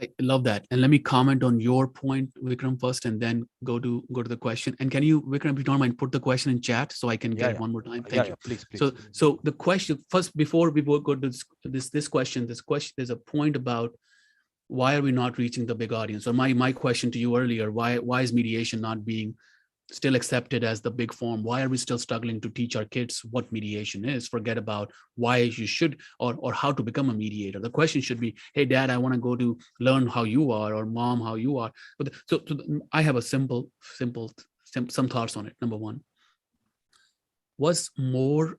I love that. And let me comment on your point, Vikram, first, and then go to the question. And can you, Vikram, if you don't mind, put the question in chat so I can get it one more time? Thank you. Please. So the question first, before we go to this question, there's a point about why are we not reaching the big audience? So my question to you earlier, why is mediation not being still accepted as the big form? Why are we still struggling to teach our kids what mediation is? Forget about why you should or how to become a mediator. The question should be, hey, Dad, I want to go to learn how you are, or Mom, how you are. But so I have a some thoughts on it. Number one, what's more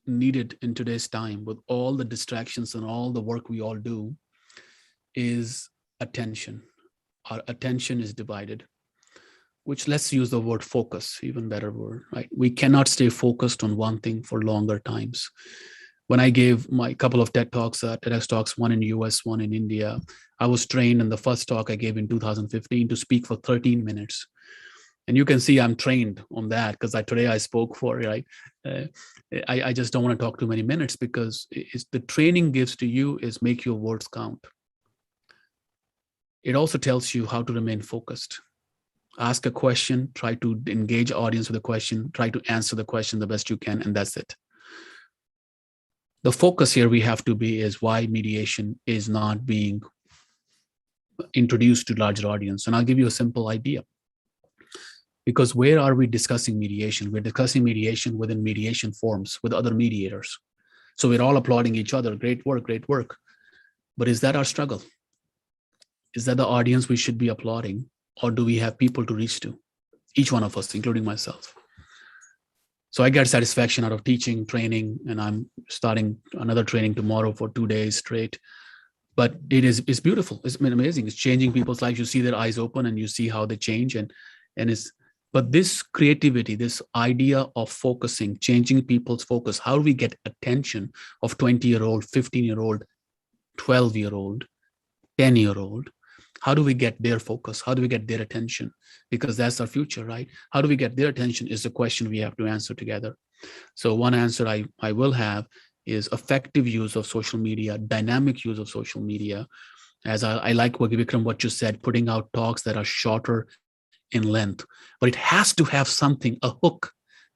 needed in today's time with all the distractions and all the work we all do is attention. Our attention is divided. which let's use the word focus, even better word, right? We cannot stay focused on one thing for longer times. When I gave my couple of TEDx talks, one in US, one in India, I was trained in the first talk I gave in 2015 to speak for 13 minutes. And you can see I'm trained on that because today I spoke for, right? I just don't want to talk too many minutes because the training gives to you is make your words count. It also tells you how to remain focused. Ask a question, try to engage audience with a question, try to answer the question the best you can, and that's it. The focus here we have to be is why mediation is not being introduced to larger audience. And I'll give you a simple idea. Because where are we discussing mediation? We're discussing mediation within mediation forums with other mediators. So we're all applauding each other. Great work, great work. But is that our struggle? Is that the audience we should be applauding? Or do we have people to reach to? Each one of us, including myself. So I get satisfaction out of teaching, training, and I'm starting another training tomorrow for 2 days straight. But it's beautiful. It's been amazing. It's changing people's lives. You see their eyes open and you see how they change. But this creativity, this idea of focusing, changing people's focus, how do we get attention of 20-year-old, 15-year-old, 12-year-old, 10-year-old? How do we get their focus? How do we get their attention? Because that's our future, right? How do we get their attention is the question we have to answer together. So one answer I will have is effective use of social media, dynamic use of social media. As I like what Vikram, what you said, putting out talks that are shorter in length, but it has to have something, a hook,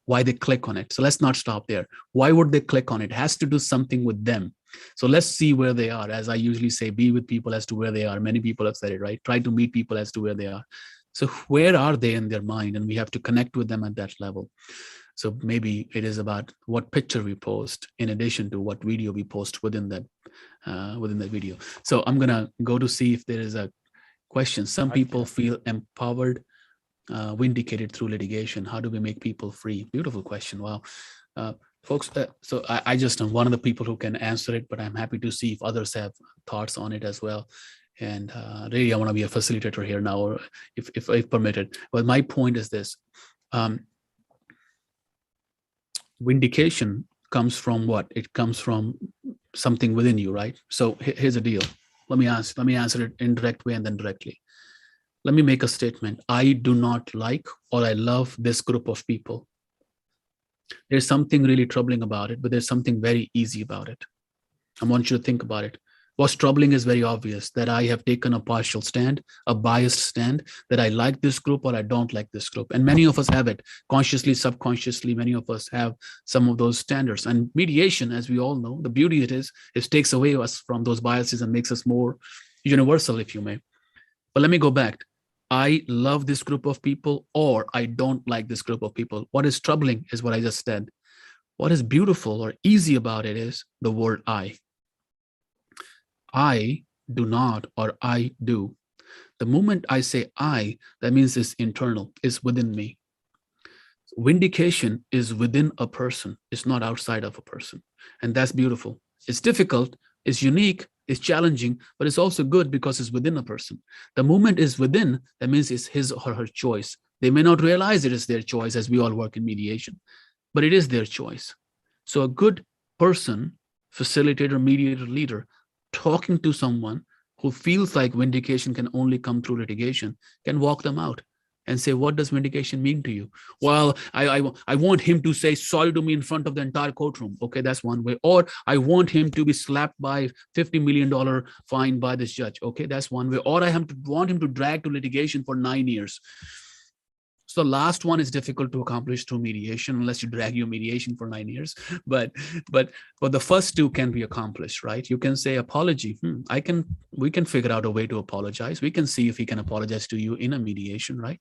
why they click on it. So let's not stop there. Why would they click on it? It has to do something with them. So let's see where they are. As I usually say, be with people as to where they are. Many people have said it, right? Try to meet people as to where they are. So where are they in their mind? And we have to connect with them at that level. So maybe it is about what picture we post in addition to what video we post within that video. So I'm gonna go to see if there is a question. Some people feel empowered, vindicated through litigation. How do we make people free? Beautiful question. Wow. Folks, so I just am one of the people who can answer it, but I'm happy to see if others have thoughts on it as well. And really, I want to be a facilitator here now, or if permitted. But my point is this. Vindication comes from what? It comes from something within you, right? So here's the deal. Let me answer it in direct way and then directly. Let me make a statement. I do not like or I love this group of people. There's something really troubling about it, but there's something very easy about it. I want you to think about it. What's troubling is very obvious, that I have taken a partial stand, a biased stand, that I like this group or I don't like this group. And many of us have it, consciously, subconsciously, many of us have some of those standards. And mediation, as we all know, the beauty it is takes away us from those biases and makes us more universal, if you may. But let me go back. I love this group of people or I don't like this group of people. What is troubling is what I just said. What is beautiful or easy about it is the word I. I do not or I do. The moment I say I, that means it's internal, it's within me. Vindication is within a person, it's not outside of a person. And that's beautiful. It's difficult, it's unique, it's challenging, but it's also good because it's within a person. The moment is within, that means it's his or her choice. They may not realize it is their choice as we all work in mediation, but it is their choice. So a good person, facilitator, mediator, leader, talking to someone who feels like vindication can only come through litigation can walk them out and say, what does vindication mean to you? Well, I want him to say sorry to me in front of the entire courtroom. Okay, that's one way. Or I want him to be slapped by $50 million fine by this judge. Okay, that's one way. Or I want him to drag to litigation for 9 years. So the last one is difficult to accomplish through mediation unless you drag your mediation for 9 years. But the first two can be accomplished, right? You can say apology. We can figure out a way to apologize. We can see if he can apologize to you in a mediation, right?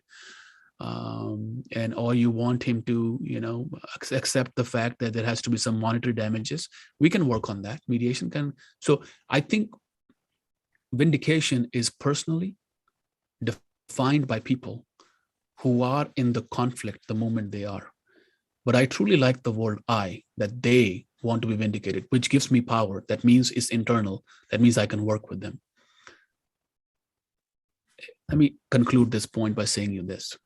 Or you want him to, accept the fact that there has to be some monetary damages. We can work on that. Mediation can. So I think vindication is personally defined by people who are in the conflict the moment they are. But I truly like the word I, that they want to be vindicated, which gives me power. That means it's internal. That means I can work with them. Let me conclude this point by saying you this.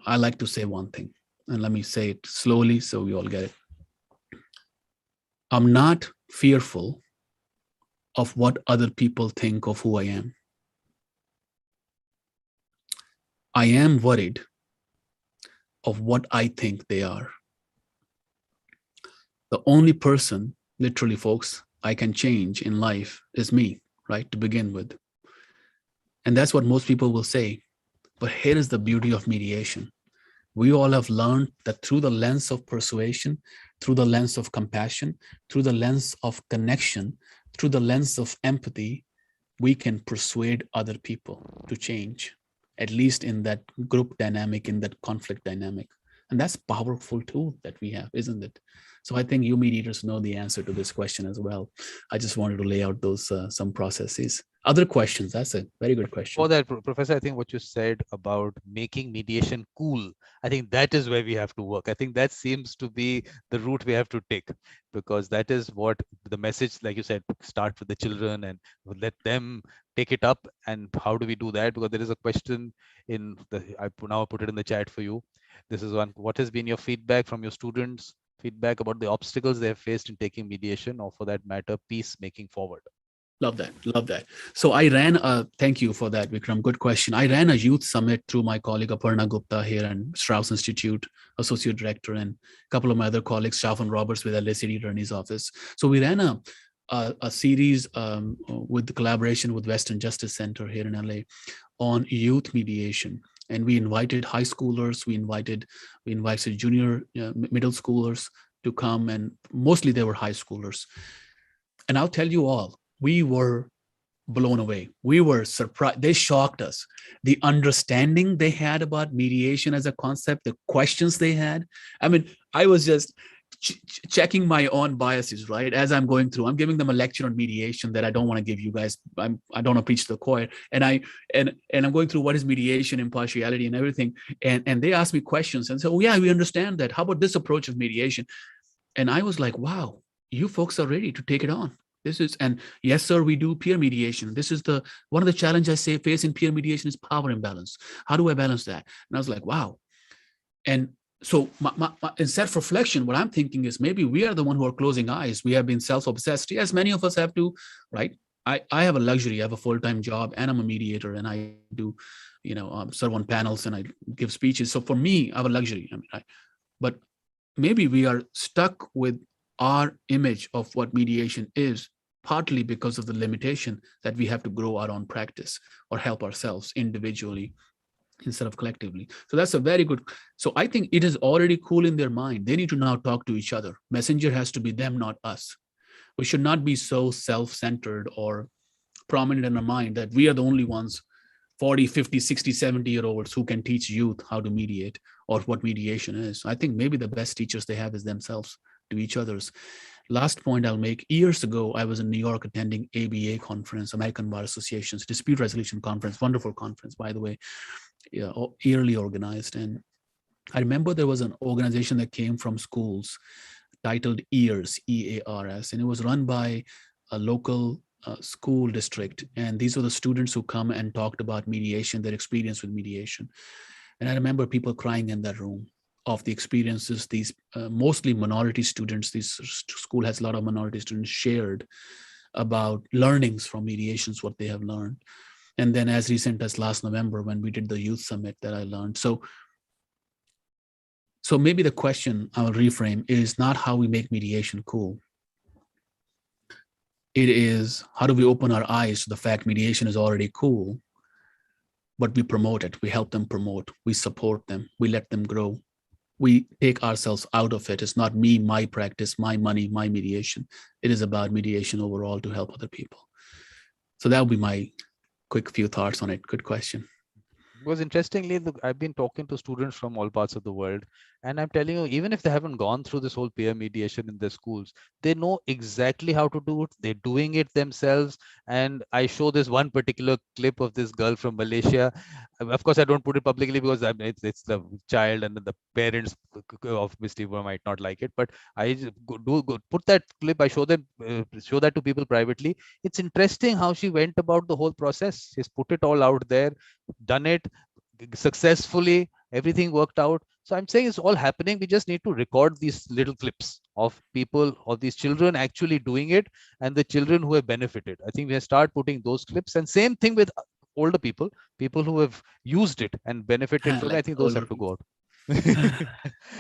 I like to say one thing, and let me say it slowly so we all get it. I'm not fearful of what other people think of who I am. I am worried of what I think they are. The only person, literally, folks, I can change in life is me, right? To begin with. And that's what most people will say. But here is the beauty of mediation. We all have learned that through the lens of persuasion, through the lens of compassion, through the lens of connection, through the lens of empathy, we can persuade other people to change, at least in that group dynamic, in that conflict dynamic. And that's a powerful tool that we have, isn't it? So I think you mediators know the answer to this question as well. I just wanted to lay out those some processes. Other questions? That's a very good question. For that, Professor, I think what you said about making mediation cool, I think that is where we have to work. I think that seems to be the route we have to take, because that is what the message, like you said, start with the children and let them take it up. And how do we do that? Because there is a question in the, I now put it in the chat for you. This is one: what has been your feedback from your students? Feedback about the obstacles they have faced in taking mediation, or for that matter, peace making forward. Love that. Love that. So I ran thank you for that, Vikram. Good question. I ran a youth summit through my colleague Aparna Gupta here and Straus Institute, associate director, and a couple of my other colleagues, Shafan Roberts with LA City Attorney's Office. So we ran a series with the collaboration with Western Justice Center here in LA on youth mediation. And we invited high schoolers, we invited junior, middle schoolers to come, and mostly they were high schoolers. And I'll tell you all, we were blown away. We were surprised. They shocked us. The understanding they had about mediation as a concept, the questions they had. I mean, I was just checking my own biases, right? As I'm going through, I'm giving them a lecture on mediation that I don't want to give you guys. I don't want to preach to the choir. And I'm going through what is mediation, impartiality, and everything. And they asked me questions and said, "Oh yeah, we understand that. How about this approach of mediation?" And I was like, "Wow, you folks are ready to take it on." This is, and yes, sir, we do peer mediation. This is the one of the challenges I say face in peer mediation is power imbalance. How do I balance that? And I was like, wow. And so in self-reflection, what I'm thinking is maybe we are the one who are closing eyes. We have been self-obsessed, as many of us have to, right? I have a luxury. I have a full-time job and I'm a mediator and I do, serve on panels and I give speeches. So for me, I have a luxury. But maybe we are stuck with our image of what mediation is, partly because of the limitation that we have to grow our own practice or help ourselves individually instead of collectively. So that's a very good. So I think it is already cool in their mind. They need to now talk to each other. Messenger has to be them, not us. We should not be so self-centered or prominent in our mind that we are the only ones, 40, 50, 60, 70-year-olds who can teach youth how to mediate or what mediation is. I think maybe the best teachers they have is themselves to each other's. Last point I'll make, years ago, I was in New York attending ABA conference, American Bar Association's dispute resolution conference, wonderful conference, by the way, yearly organized. And I remember there was an organization that came from schools titled EARS, EARS, and it was run by a local school district. And these were the students who come and talked about mediation, their experience with mediation. And I remember people crying in that room of the experiences these mostly minority students, this school has a lot of minority students, shared about learnings from mediations, what they have learned. And then as recent as last November, when we did the youth summit, that I learned. So maybe the question I'll reframe is not how we make mediation cool. It is how do we open our eyes to the fact mediation is already cool, but we promote it, we help them promote, we support them, we let them grow. We take ourselves out of it. It's not me, my practice, my money, my mediation. It is about mediation overall to help other people. So that would be my quick few thoughts on it. Good question. Because interestingly, look, I've been talking to students from all parts of the world, and I'm telling you, even if they haven't gone through this whole peer mediation in their schools, they know exactly how to do it. They're doing it themselves. And I show this one particular clip of this girl from Malaysia. Of course, I don't put it publicly because it's the child and the parents of Miss Tiwa might not like it. But I put that clip. I show that to people privately. It's interesting how she went about the whole process. She's put it all out there, done it successfully, everything worked out. So I'm saying it's all happening. We just need to record these little clips of people, of these children actually doing it, and the children who have benefited. I think we start putting those clips, and same thing with older people, people who have used it and benefited I from it. I like think the those older have to people. go out.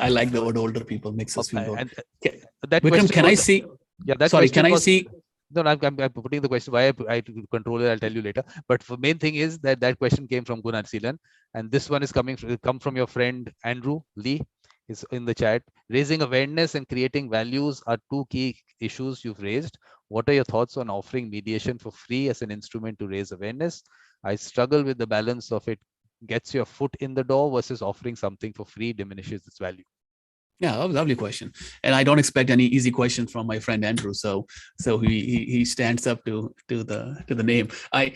I like the word older people, makes us feel good. And Okay. that Vikram, question can I was, see? yeah, that Sorry, can question I was, see? no, I'm putting the question why I control it. I'll tell you later. But the main thing is that that question came from Gunnar Seelan, and this one is come from your friend Andrew Lee. Is in the chat. Raising awareness and creating values are two key issues you've raised. What are your thoughts on offering mediation for free as an instrument to raise awareness? I struggle with the balance of it gets your foot in the door versus offering something for free diminishes its value. Yeah, that was a lovely question, and I don't expect any easy questions from my friend Andrew. So he stands up to the name. I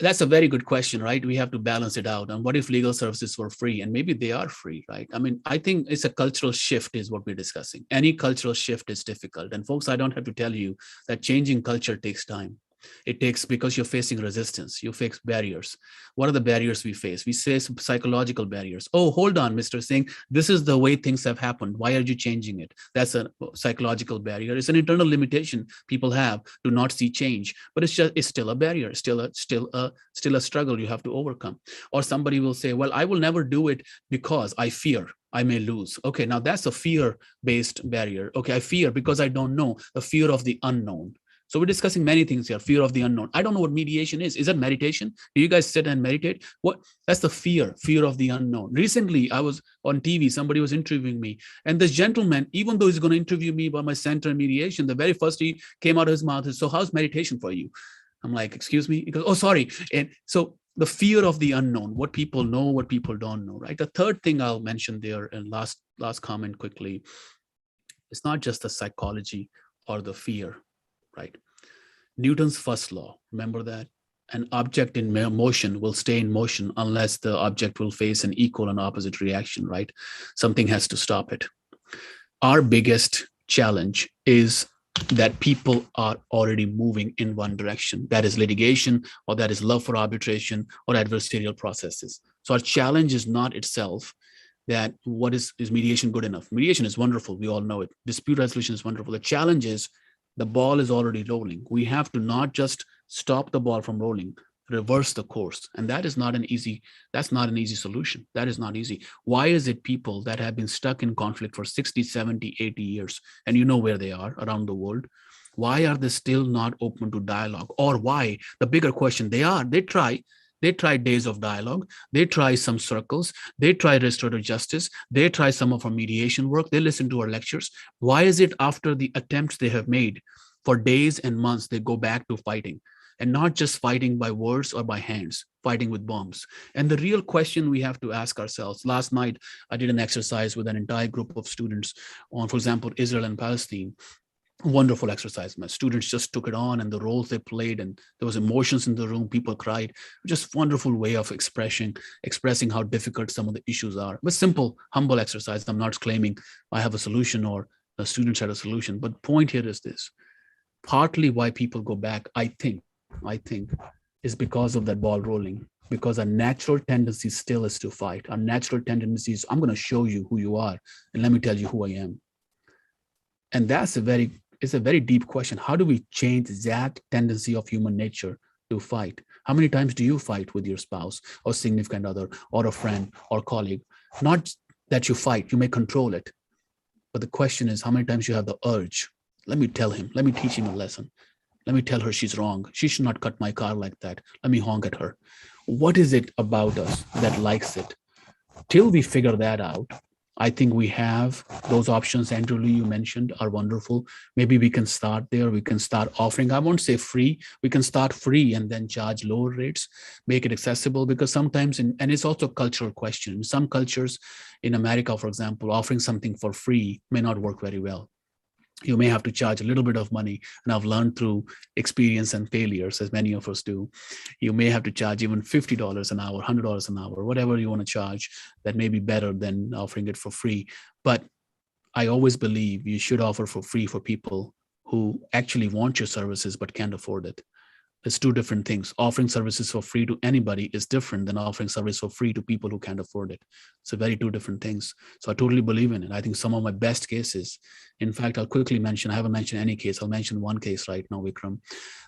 that's a very good question, right? We have to balance it out. And what if legal services were free? And maybe they are free, right? I mean, I think it's a cultural shift is what we're discussing. Any cultural shift is difficult. And folks, I don't have to tell you that changing culture takes time. It takes, because you're facing resistance, you face barriers. What are the barriers we face? We face psychological barriers. Oh, hold on, Mr. Singh, this is the way things have happened. Why are you changing it? That's a psychological barrier. It's an internal limitation people have to not see change, but it's still a barrier, still a struggle you have to overcome. Or somebody will say, well, I will never do it because I fear I may lose. Okay, now that's a fear-based barrier. Okay, I fear because I don't know, the fear of the unknown. So we're discussing many things here. Fear of the unknown. I don't know what mediation is. Is that meditation? Do you guys sit and meditate? What? That's the fear of the unknown. Recently, I was on TV. Somebody was interviewing me, and this gentleman, even though he's going to interview me about my center in mediation, the very first he came out of his mouth is, "So how's meditation for you?" I'm like, "Excuse me." He goes, "Oh, sorry." And so the fear of the unknown, what people know, what people don't know, right? The third thing I'll mention there, and last comment quickly, it's not just the psychology or the fear, right? Newton's first law, remember that? An object in motion will stay in motion unless the object will face an equal and opposite reaction, right? Something has to stop it. Our biggest challenge is that people are already moving in one direction. That is litigation, or that is love for arbitration, or adversarial processes. So our challenge is not itself that what is mediation good enough? Mediation is wonderful. We all know it. Dispute resolution is wonderful. The challenge is the ball is already rolling. We have to not just stop the ball from rolling, reverse the course. And that's not an easy solution. That is not easy. Why is it people that have been stuck in conflict for 60, 70, 80 years, and you know where they are around the world, why are they still not open to dialogue? Or why, the bigger question, they try days of dialogue. They try some circles. They try restorative justice. They try some of our mediation work. They listen to our lectures. Why is it after the attempts they have made for days and months, they go back to fighting? And not just fighting by words or by hands, fighting with bombs. And the real question we have to ask ourselves, last night, I did an exercise with an entire group of students on, for example, Israel and Palestine. Wonderful exercise. My students just took it on, and the roles they played, and there was emotions in the room. People cried. Just wonderful way of expressing how difficult some of the issues are. But simple, humble exercise. I'm not claiming I have a solution or the students had a solution. But point here is this: partly why people go back, I think, is because of that ball rolling. Because our natural tendency still is to fight. Our natural tendency is, I'm going to show you who you are, and let me tell you who I am. And it's a very deep question. How do we change that tendency of human nature to fight? How many times do you fight with your spouse or significant other or a friend or colleague? Not that you fight, you may control it. But the question is, how many times you have the urge? Let me teach him a lesson. Let me tell her she's wrong. She should not cut my car like that. Let me honk at her. What is it about us that likes it? Till we figure that out, I think we have those options. Andrew Lee, you mentioned, are wonderful. Maybe we can start there. We can start offering, I won't say free. We can start free and then charge lower rates, make it accessible, because sometimes, and it's also a cultural question. In some cultures, in America, for example, offering something for free may not work very well. You may have to charge a little bit of money. And I've learned through experience and failures, as many of us do, you may have to charge even $50 an hour, $100 an hour, whatever you want to charge. That may be better than offering it for free. But I always believe you should offer for free for people who actually want your services but can't afford it. It's two different things. Offering services for free to anybody is different than offering service for free to people who can't afford it. It's a very two different things. So I totally believe in it. I think some of my best cases, in fact, I'll quickly mention, I haven't mentioned any case. I'll mention one case right now, Vikram.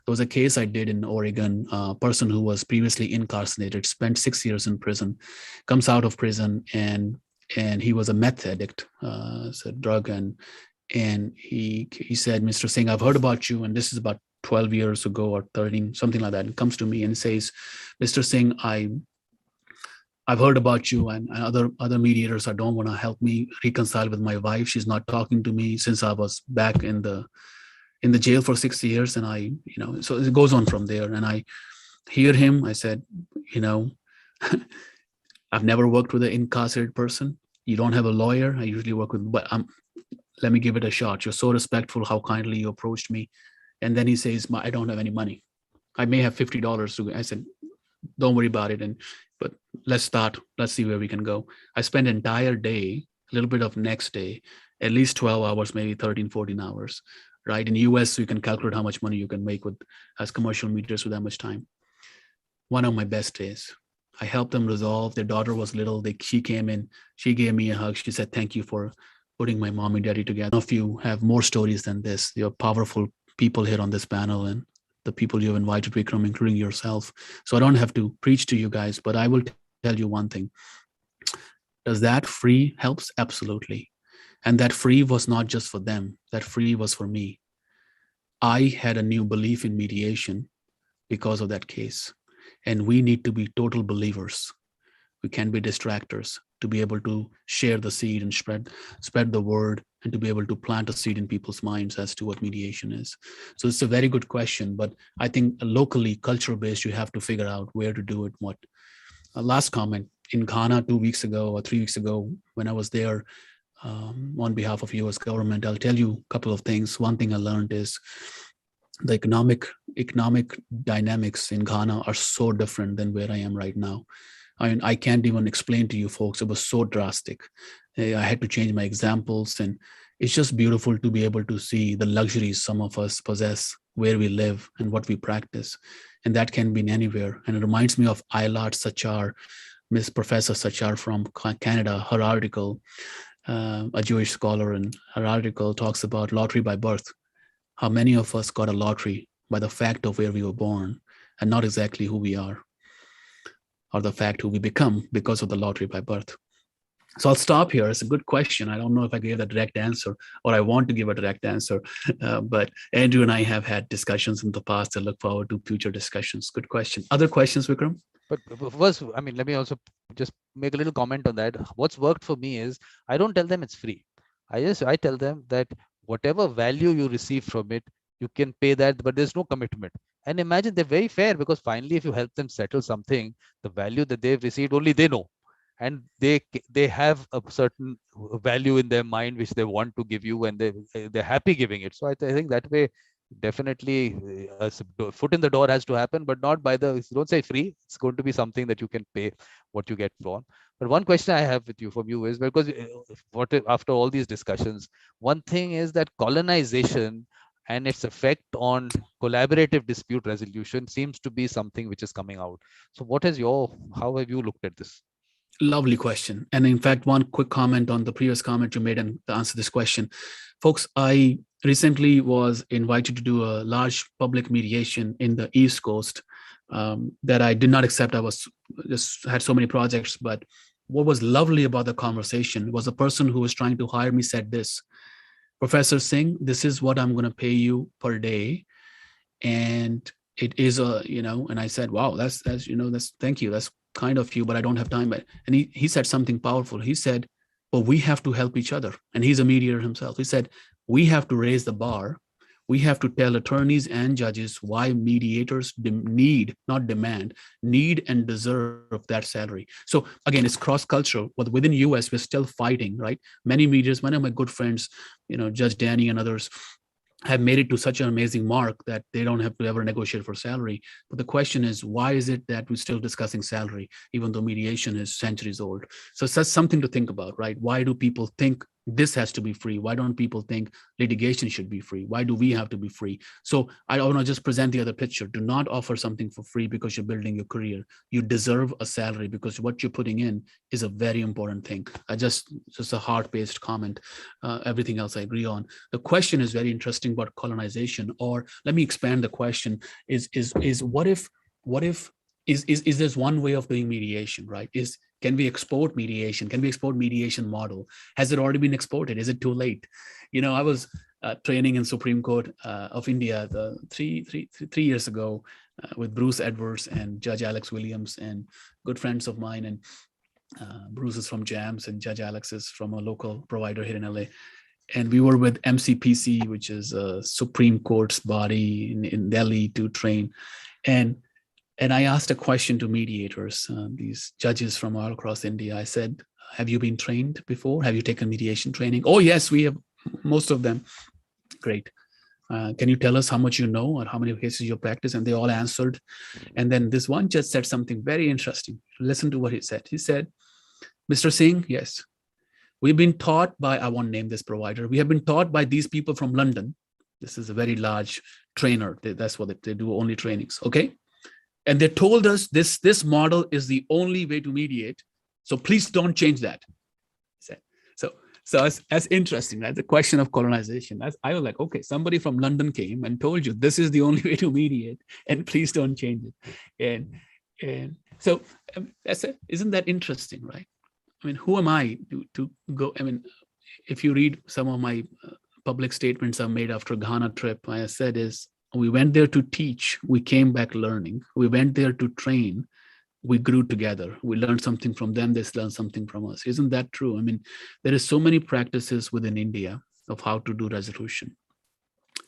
There was a case I did in Oregon, a person who was previously incarcerated, spent 6 years in prison, comes out of prison, and he was a meth addict, it's a drug, and he said, Mr. Singh, I've heard about you, and this is about 12 years ago or 13, something like that. And comes to me and says, Mr. Singh, I've heard about you and other mediators. I don't want to help me reconcile with my wife. She's not talking to me since I was back in the jail for 6 years. And so it goes on from there. And I hear him. I said, I've never worked with an incarcerated person. You don't have a lawyer. I usually work with, but let me give it a shot. You're so respectful how kindly you approached me. And then he says, I don't have any money. I may have $50. I said, don't worry about it. But let's start. Let's see where we can go. I spent an entire day, a little bit of next day, at least 12 hours, maybe 13, 14 hours, right? In the US, you can calculate how much money you can make as commercial mediators with that much time. One of my best days. I helped them resolve. Their daughter was little. She came in. She gave me a hug. She said, thank you for putting my mom and daddy together. None of you have more stories than this. You're powerful people here on this panel and the people you've invited, Vikram, including yourself. So I don't have to preach to you guys, but I will tell you one thing. Does that free helps? Absolutely. And that free was not just for them. That free was for me. I had a new belief in mediation because of that case. And we need to be total believers. We can't be distractors, to be able to share the seed and spread the word, and to be able to plant a seed in people's minds as to what mediation is. So it's a very good question, but I think locally, culture-based, you have to figure out where to do it, what. Last comment, in Ghana 2 weeks ago or 3 weeks ago, when I was there on behalf of US government, I'll tell you a couple of things. One thing I learned is the economic dynamics in Ghana are so different than where I am right now. I mean, I can't even explain to you folks. It was so drastic. I had to change my examples, and it's just beautiful to be able to see the luxuries some of us possess, where we live and what we practice. And that can be anywhere. And it reminds me of Ailat Sachar, Miss Professor Sachar from Canada. Her article, a Jewish scholar, and her article talks about lottery by birth. How many of us got a lottery by the fact of where we were born and not exactly who we are, or the fact who we become because of the lottery by birth. So I'll stop here. It's a good question. I don't know if I gave a direct answer, or I want to give a direct answer, but Andrew and I have had discussions in the past. I look forward to future discussions. Good question. Other questions, Vikram? But first, I mean, let me also just make a little comment on that. What's worked for me is I don't tell them it's free. I tell them that whatever value you receive from it, you can pay that, but there's no commitment. And imagine they're very fair, because finally, if you help them settle something, the value that they've received, only they know. And they have a certain value in their mind which they want to give you, and they're happy giving it. So I think that way, definitely a foot in the door has to happen, but not by don't say free. It's going to be something that you can pay what you get for. But one question I have from you is, because after all these discussions, one thing is that colonization and its effect on collaborative dispute resolution seems to be something which is coming out. So how have you looked at this? Lovely question. And in fact, one quick comment on the previous comment you made and to answer this question. Folks, I recently was invited to do a large public mediation in the East Coast that I did not accept. I was just had so many projects, but what was lovely about the conversation was a person who was trying to hire me said this: Professor Singh, this is what I'm going to pay you per day. And it is and I said, wow, that's thank you. That's kind of you, but I don't have time. And he said something powerful. He said, well, we have to help each other. And he's a mediator himself. He said, we have to raise the bar. We have to tell attorneys and judges why mediators need, not demand, need and deserve that salary. So again, it's cross-cultural, but within US, we're still fighting, right? Many mediators, many of my good friends, Judge Danny and others, have made it to such an amazing mark that they don't have to ever negotiate for salary. But the question is, why is it that we're still discussing salary, even though mediation is centuries old? So that's something to think about, right? Why do people think This has to be free. Why don't people think litigation should be free? Why do we have to be free? So I want to just present the other picture. Do not offer something for free because you're building your career. You deserve a salary because what you're putting in is a very important thing. Just a hard-based comment. Everything else I agree on. The question is very interesting about colonization, or let me expand the question, is what if is there's one way of doing mediation, right? Can we export mediation? Can we export mediation model? Has it already been exported? Is it too late? I was training in Supreme Court of India 3 years ago with Bruce Edwards and Judge Alex Williams, and good friends of mine. And Bruce is from JAMS and Judge Alex is from a local provider here in LA. And we were with MCPC, which is a Supreme Court's body in Delhi to train. And I asked a question to mediators, these judges from all across India. I said, have you been trained before? Have you taken mediation training? Oh, yes, we have, most of them. Great. Can you tell us how much you know or how many cases you practice? And they all answered. And then this one judge said something very interesting. Listen to what he said. He said, Mr. Singh, yes, we've been taught by, I won't name this provider, we have been taught by these people from London. This is a very large trainer. That's what they do, only trainings, okay? And they told us this model is the only way to mediate. So please don't change that. So as interesting, right? The question of colonization. I was like, okay, somebody from London came and told you this is the only way to mediate, and please don't change it. And so that's it. Isn't that interesting, right? I mean, who am I to go? I mean, if you read some of my public statements I've made after Ghana trip, I said is, we went there to teach, we came back learning. We went there to train, we grew together. We learned something from them, they learned something from us. Isn't that true? I mean, there is so many practices within India of how to do resolution.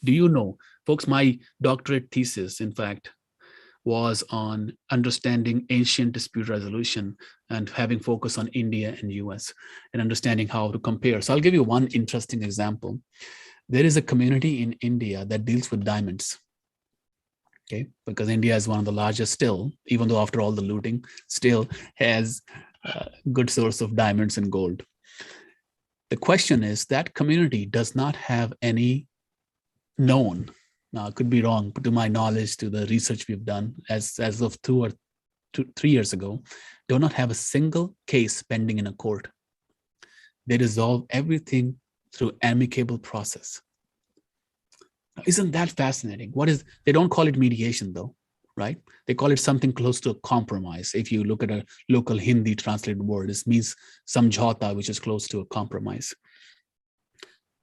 Do you know, folks, my doctorate thesis, in fact, was on understanding ancient dispute resolution and having focus on India and US and understanding how to compare. So I'll give you one interesting example. There is a community in India that deals with diamonds, okay? Because India is one of the largest still, even though after all the looting, still has a good source of diamonds and gold. The question is that community does not have any known, now I could be wrong, but to my knowledge, to the research we've done as of 2 or 3 years ago, do not have a single case pending in a court. They resolve everything through amicable process. Isn't that fascinating? They don't call it mediation though, right? They call it something close to a compromise. If you look at a local Hindi translated word, it means samjhauta, which is close to a compromise.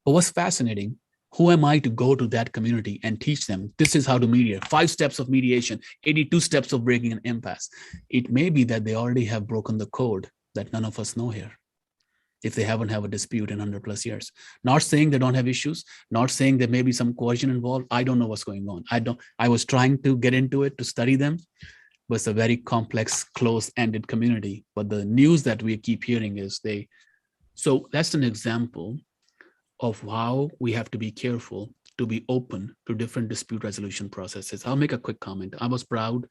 But what's fascinating, who am I to go to that community and teach them, this is how to mediate, 5 steps of mediation, 82 steps of breaking an impasse. It may be that they already have broken the code that none of us know here, if they haven't had a dispute in 100+ years. Not saying they don't have issues, not saying there may be some coercion involved. I don't know what's going on. I was trying to get into it to study them, but it's a very complex, close-ended community. But the news that we keep hearing is so that's an example of how we have to be careful to be open to different dispute resolution processes. I'll make a quick comment. I was proud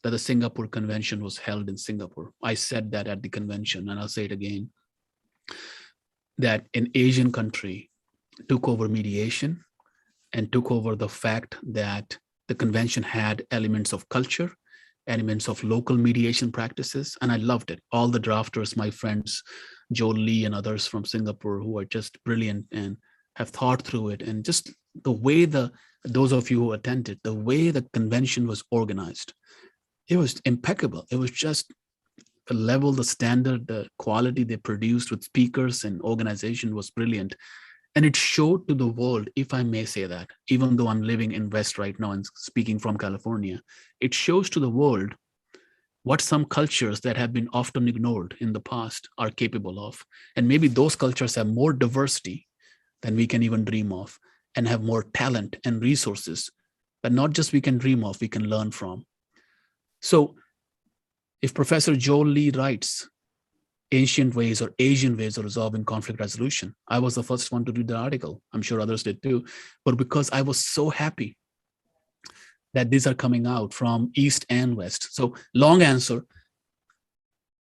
that the Singapore Convention was held in Singapore. I said that at the convention, and I'll say it again, that an Asian country took over mediation and took over the fact that the convention had elements of culture, elements of local mediation practices, and I loved it. All the drafters, my friends, Joe Lee and others from Singapore, who are just brilliant and have thought through it, and just the way those of you who attended, the way the convention was organized, it was impeccable. It was just the level, the standard, the quality they produced with speakers and organization was brilliant. And it showed to the world, if I may say that, even though I'm living in West right now and speaking from California, it shows to the world what some cultures that have been often ignored in the past are capable of. And maybe those cultures have more diversity than we can even dream of, and have more talent and resources that not just we can dream of, we can learn from. So if Professor Joe Lee writes ancient ways or Asian ways of resolving conflict resolution, I was the first one to read the article. I'm sure others did too. But because I was so happy that these are coming out from East and West. So long answer,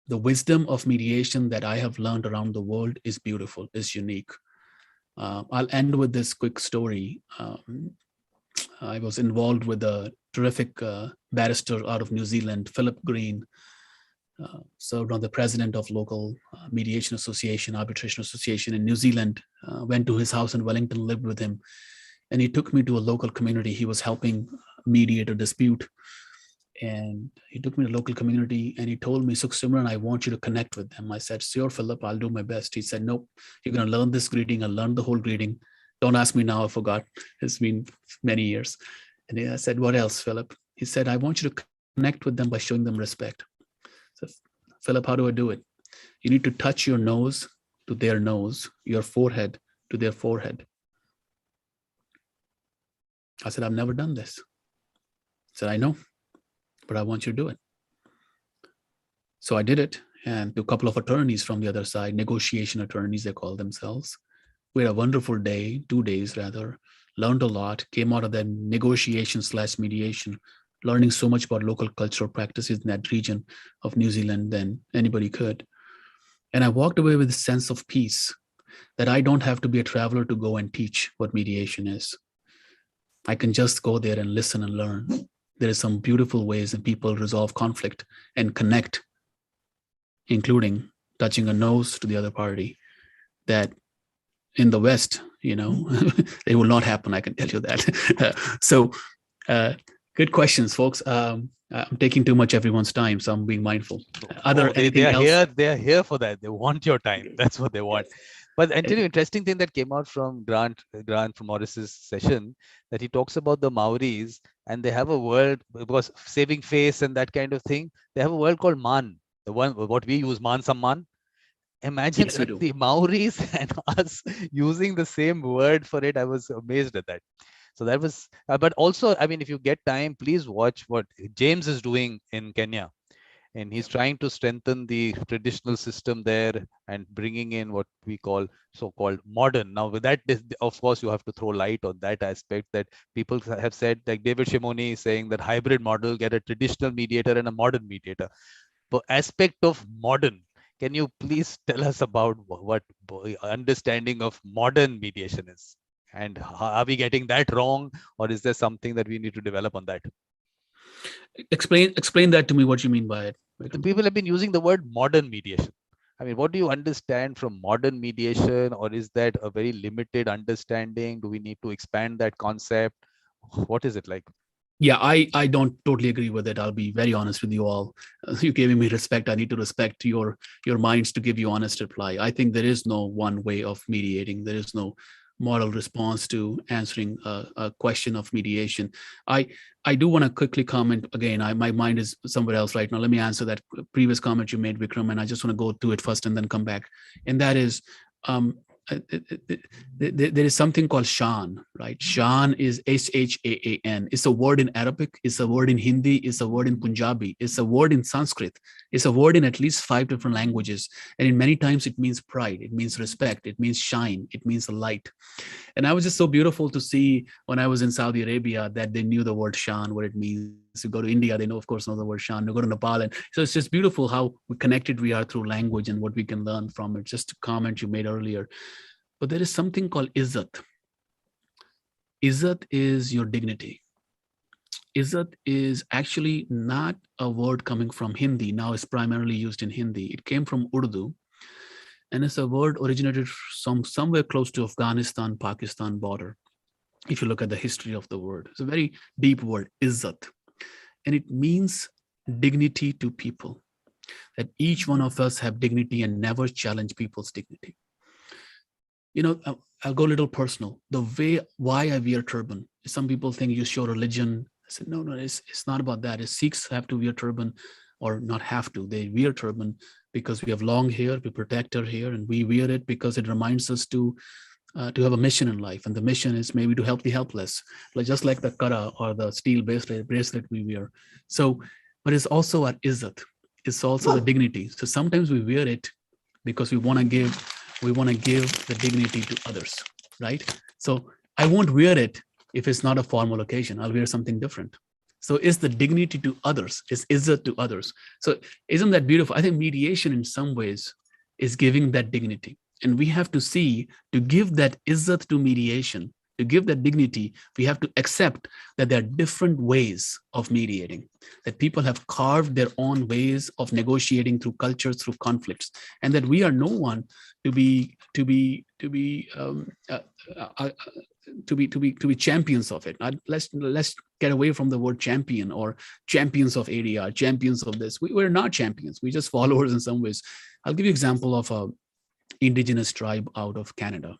the wisdom of mediation that I have learned around the world is beautiful, is unique. I'll end with this quick story. I was involved with a terrific barrister out of New Zealand, Philip Green, served on the president of local mediation association, arbitration association in New Zealand, went to his house in Wellington, lived with him. And he took me to a local community. He was helping mediate a dispute. And he took me to a local community and he told me, Sukhsimran, I want you to connect with them. I said, sure, Philip, I'll do my best. He said, nope, you're going to learn this greeting. I'll learn the whole greeting. Don't ask me now, I forgot. It's been many years. And I said, what else, Philip? He said, I want you to connect with them by showing them respect. So, Philip, how do I do it? You need to touch your nose to their nose, your forehead to their forehead. I said, I've never done this. He said, I know, but I want you to do it. So I did it. And to a couple of attorneys from the other side, negotiation attorneys, they call themselves. We had a wonderful day, 2 days rather, learned a lot, came out of that negotiation/mediation, learning so much about local cultural practices in that region of New Zealand than anybody could. And I walked away with a sense of peace that I don't have to be a traveler to go and teach what mediation is. I can just go there and listen and learn. There are some beautiful ways that people resolve conflict and connect, including touching a nose to the other party, that in the West, it will not happen. I can tell you that. So good questions, folks. I'm taking too much everyone's time, so I'm being mindful. They are here for that. They want your time. That's what they want. But actually, interesting thing that came out from Grant from Morris's session, that he talks about the Maoris, and they have a word, because saving face and that kind of thing. They have a word called man. The one what we use, man samman. Imagine Yes, the Maoris and us using the same word for it. I was amazed at that. So that was, but also, I mean, if you get time, please watch what James is doing in Kenya. And he's trying to strengthen the traditional system there and bringing in what we call so-called modern. Now, with that, of course, you have to throw light on that aspect that people have said, like David Shimoni is saying that hybrid model, get a traditional mediator and a modern mediator. But aspect of modern, can you please tell us about what understanding of modern mediation is? And are we getting that wrong, or is there something that we need to develop on that? Explain that to me, what you mean by it. The people have been using the word modern mediation. I mean, what do you understand from modern mediation, or is that a very limited understanding? Do we need to expand that concept? What is it like? Yeah, I don't totally agree with it. I'll be very honest with you all. You're giving me respect. I need to respect your minds to give you honest reply. I think there is no one way of mediating. There is no model response to answering a question of mediation. I do want to quickly comment again. My mind is somewhere else right now. Let me answer that previous comment you made, Vikram, and I just want to go to it first and then come back. And that is, there is something called Shan, right? Shan is Shaan. It's a word in Arabic. It's a word in Hindi. It's a word in Punjabi. It's a word in Sanskrit. It's a word in at least 5 different languages. And in many times it means pride. It means respect. It means shine. It means light. And I was just so beautiful to see when I was in Saudi Arabia that they knew the word Shan, what it means. You go to India, they know, of course, know the word Shan. You go to Nepal. And so it's just beautiful how connected we are through language and what we can learn from it. Just a comment you made earlier. But there is something called Izzat. Izzat is your dignity. Izzat is actually not a word coming from Hindi. Now it's primarily used in Hindi. It came from Urdu. And it's a word originated from somewhere close to Afghanistan, Pakistan border. If you look at the history of the word, it's a very deep word, Izzat. And it means dignity to people, that each one of us have dignity and never challenge people's dignity. I'll go a little personal. Why I wear turban. Some people think you show religion. I said, no, it's not about that. Sikhs have to wear turban, or not have to. They wear turban because we have long hair, we protect our hair, and we wear it because it reminds us to have a mission in life. And the mission is maybe to help the helpless, just like the kara or the steel bracelet we wear. So, but it's also our izzat. It's also the dignity. So sometimes we wear it because we want to give the dignity to others, right? So I won't wear it if it's not a formal occasion. I'll wear something different. So it's the dignity to others, it's izzat to others. So isn't that beautiful? I think mediation in some ways is giving that dignity. And we have to see, to give that izzat to mediation, to give that dignity, we have to accept that there are different ways of mediating, that people have carved their own ways of negotiating through cultures, through conflicts, and that we are no one to be champions of it. Let's get away from the word champion or champions of ADR, champions of this. We're not champions. We're just followers in some ways. I'll give you an example of a indigenous tribe out of Canada.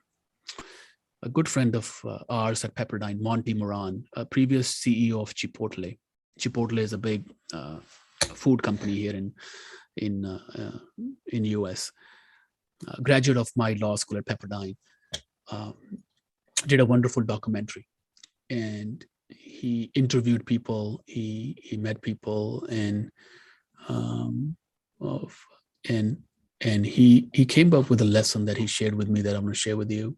A good friend of ours at Pepperdine, Monty Moran, a previous CEO of Chipotle. Chipotle is a big food company here in US. Graduate of my law school at Pepperdine. Did a wonderful documentary, and he interviewed people. He met people, and he came up with a lesson that he shared with me that I'm going to share with you.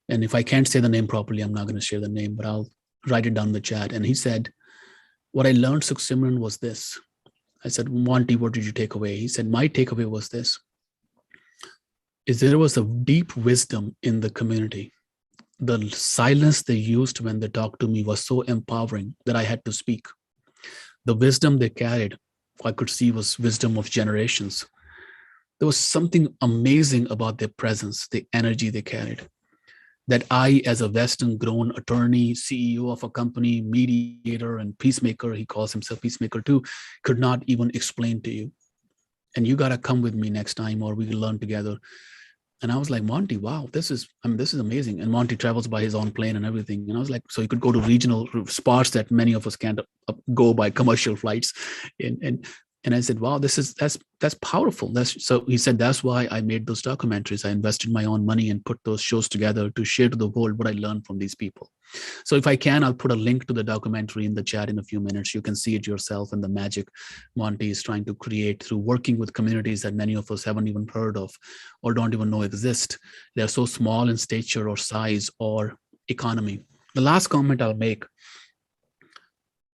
And if I can't say the name properly, I'm not going to share the name, but I'll write it down in the chat. And he said, "What I learned, Sukhsimran, was this." I said, "Monty, what did you take away?" He said, "My takeaway was this: is there was a deep wisdom in the community. The silence they used when they talked to me was so empowering that I had to speak. The wisdom they carried, I could see, was wisdom of generations. There was something amazing about their presence, the energy they carried, that I, as a Western grown attorney, CEO of a company, mediator and peacemaker, he calls himself peacemaker too, could not even explain to you. And you got to come with me next time, or we will learn together." And I was like, "Monty, wow, this is amazing." And Monty travels by his own plane and everything. And I was like, so he could go to regional spots that many of us can't go by commercial flights. And I said, "Wow, that's powerful." So he said, "That's why I made those documentaries. I invested my own money and put those shows together to share to the world what I learned from these people." So if I can, I'll put a link to the documentary in the chat in a few minutes. You can see it yourself, and the magic Monty is trying to create through working with communities that many of us haven't even heard of or don't even know exist. They're so small in stature or size or economy. The last comment I'll make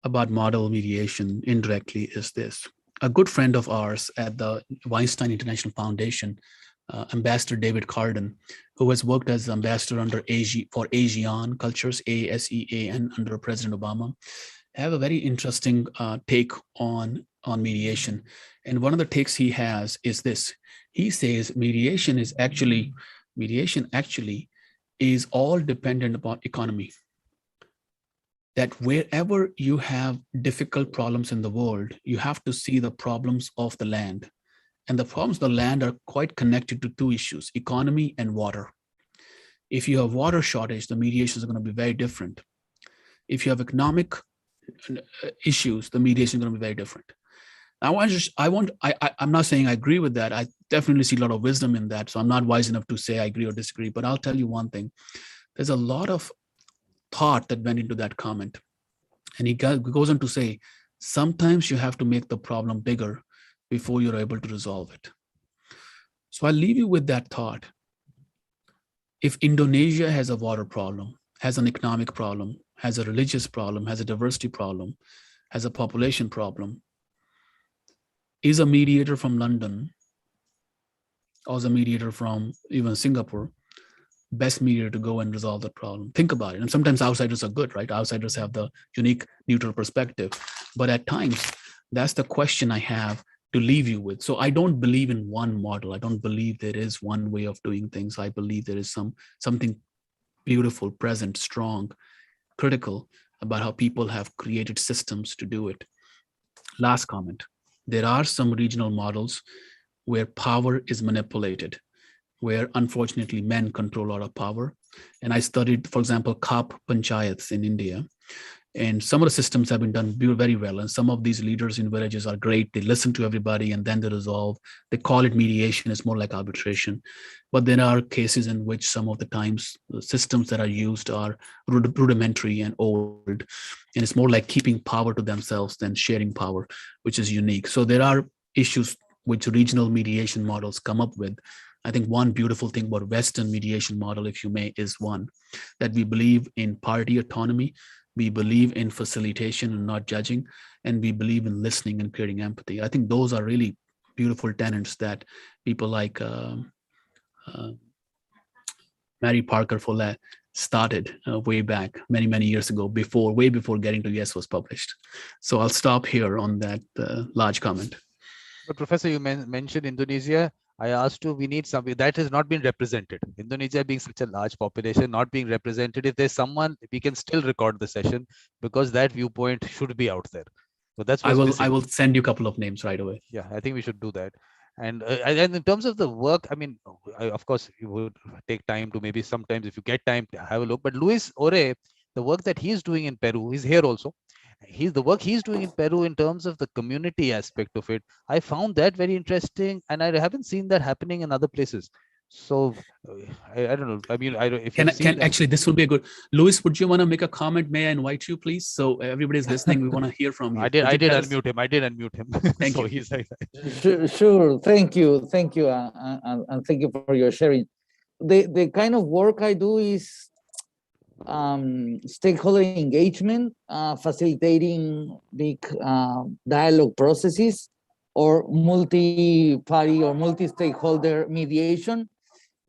about model mediation indirectly is this. A good friend of ours at the Weinstein International Foundation, Ambassador David Carden, who has worked as ambassador under for ASEAN cultures, ASEAN, under President Obama, have a very interesting take on mediation. And one of the takes he has is this. He says mediation actually is all dependent upon economy. That wherever you have difficult problems in the world, you have to see the problems of the land. And the problems of the land are quite connected to two issues, economy and water. If you have water shortage, the mediation is going to be very different. If you have economic issues, the mediation is going to be very different. I'm not saying I agree with that. I definitely see a lot of wisdom in that. So I'm not wise enough to say I agree or disagree, but I'll tell you one thing. There's a lot of thought that went into that comment. And he goes on to say, sometimes you have to make the problem bigger before you're able to resolve it. So I'll leave you with that thought. If Indonesia has a water problem, has an economic problem, has a religious problem, has a diversity problem, has a population problem, is a mediator from London, or is a mediator from even Singapore, best mediator to go and resolve the problem? Think about it. And sometimes outsiders are good, right? Outsiders have the unique neutral perspective. But at times, that's the question I have to leave you with. So I don't believe in one model. I don't believe there is one way of doing things. I believe there is something beautiful, present, strong, critical about how people have created systems to do it. Last comment. There are some regional models where power is manipulated, where unfortunately men control a lot of power. And I studied, for example, Khap Panchayats in India. And some of the systems have been done very well. And some of these leaders in villages are great. They listen to everybody and then they resolve. They call it mediation. It's more like arbitration. But there are cases in which some of the times the systems that are used are rudimentary and old. And it's more like keeping power to themselves than sharing power, which is unique. So there are issues which regional mediation models come up with. I think one beautiful thing about Western mediation model, if you may, is one, that we believe in party autonomy. we believe in facilitation and not judging, and we believe in listening and creating empathy. I think those are really beautiful tenets that people like Mary Parker Follett started way back many years ago, way before Getting to Yes was published. So I'll stop here on that large comment. But Professor, you mentioned Indonesia. I asked you, we need something that has not been represented. Indonesia being such a large population, not being represented. If there's someone, we can still record the session because that viewpoint should be out there. So that's what's missing. I will send you a couple of names right away. Yeah, I think we should do that. And in terms of the work, I mean, of course, you would take time to maybe sometimes if you get time to have a look. But Luis Ore, the work that he's doing in Peru, he's here also. The work he's doing in Peru in terms of the community aspect of it, I found that very interesting, and I haven't seen that happening in other places. So I don't know. I mean, I don't. If you see actually, this will be a good. Luis, would you want to make a comment? May I invite you, please? So everybody's listening. We want to hear from you. I did unmute him. I did unmute him. Thank so you. He's like, sure. Thank you, and thank you for your sharing. The kind of work I do is stakeholder engagement, facilitating big dialogue processes, or multi-party or multi-stakeholder mediation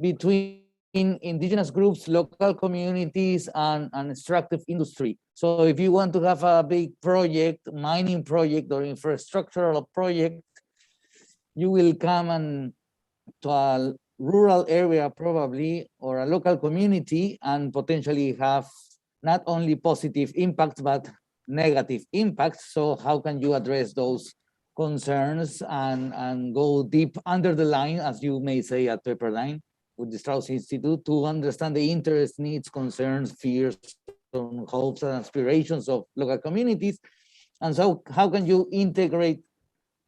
between indigenous groups, local communities, and extractive industry. So if you want to have a big project, mining project or infrastructural project, you will come to a rural area probably, or a local community, and potentially have not only positive impacts, but negative impacts. So how can you address those concerns and go deep under the line, as you may say at Pepperdine with the Straus Institute, to understand the interests, needs, concerns, fears, hopes and aspirations of local communities. And so how can you integrate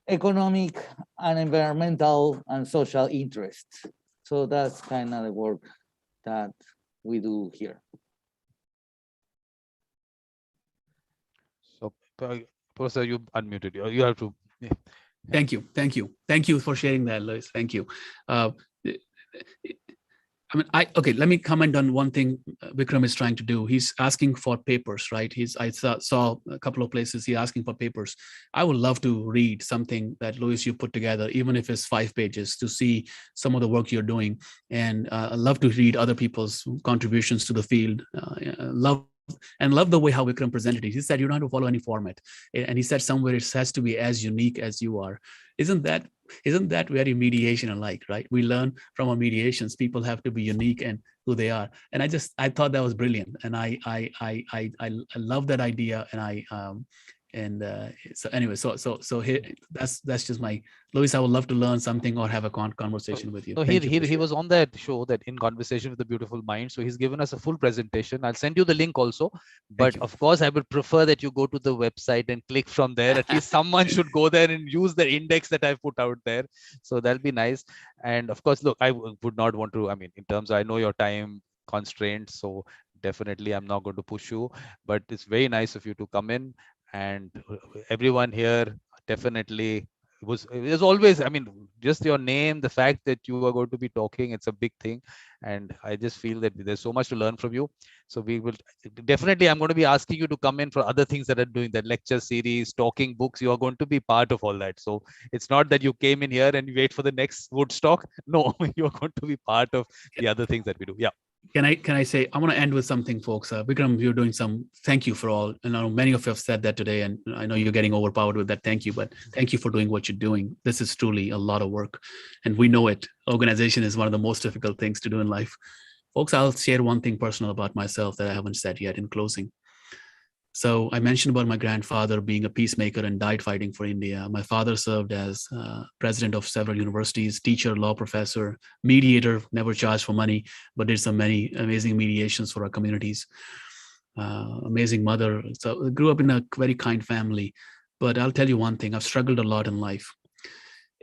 economic and environmental and social interests? So that's kind of the work that we do here. So, Professor, you unmuted. You have to. Yeah. Thank you for sharing that, Luis. Thank you. I mean, okay. Let me comment on one thing Vikram is trying to do. He's asking for papers, right? I saw a couple of places he's asking for papers. I would love to read something that Luis you put together, even if it's 5 pages, to see some of the work you're doing. And I love to read other people's contributions to the field. Love the way how Vikram presented it. He said you don't have to follow any format, and he said somewhere it has to be as unique as you are. Isn't that very mediation alike, right? We learn from our mediations. People have to be unique and who they are. And I thought that was brilliant, and I love that idea. And so anyway, so here, that's just my Luis. I would love to learn something or have a conversation with you. No, he was on that show, that In Conversation with the Beautiful Mind. So he's given us a full presentation. I'll send you the link also. But of course, I would prefer that you go to the website and click from there. At least someone should go there and use the index that I've put out there. So that'll be nice. And of course, look, I would not want to. I mean, in terms, I know your time constraints, so definitely I'm not going to push you. But it's very nice of you to come in. And everyone here definitely it was always, I mean, just your name, the fact that you are going to be talking, it's a big thing. And I just feel that there's so much to learn from you. So we will definitely, I'm going to be asking you to come in for other things that are doing, that lecture series, talking books. You are going to be part of all that. So it's not that you came in here and you wait for the next Woodstock. No, you're going to be part of the other things that we do. Yeah. Can I say, I want to end with something, folks. Vikram, you're doing thank you for all. And I know many of you have said that today, and I know you're getting overpowered with that. Thank you, but thank you for doing what you're doing. This is truly a lot of work, and we know it. Organization is one of the most difficult things to do in life. Folks, I'll share one thing personal about myself that I haven't said yet in closing. So I mentioned about my grandfather being a peacemaker and died fighting for India. My father served as president of several universities, teacher, law professor, mediator, never charged for money, but did some many amazing mediations for our communities. Amazing mother. So I grew up in a very kind family. But I'll tell you one thing, I've struggled a lot in life.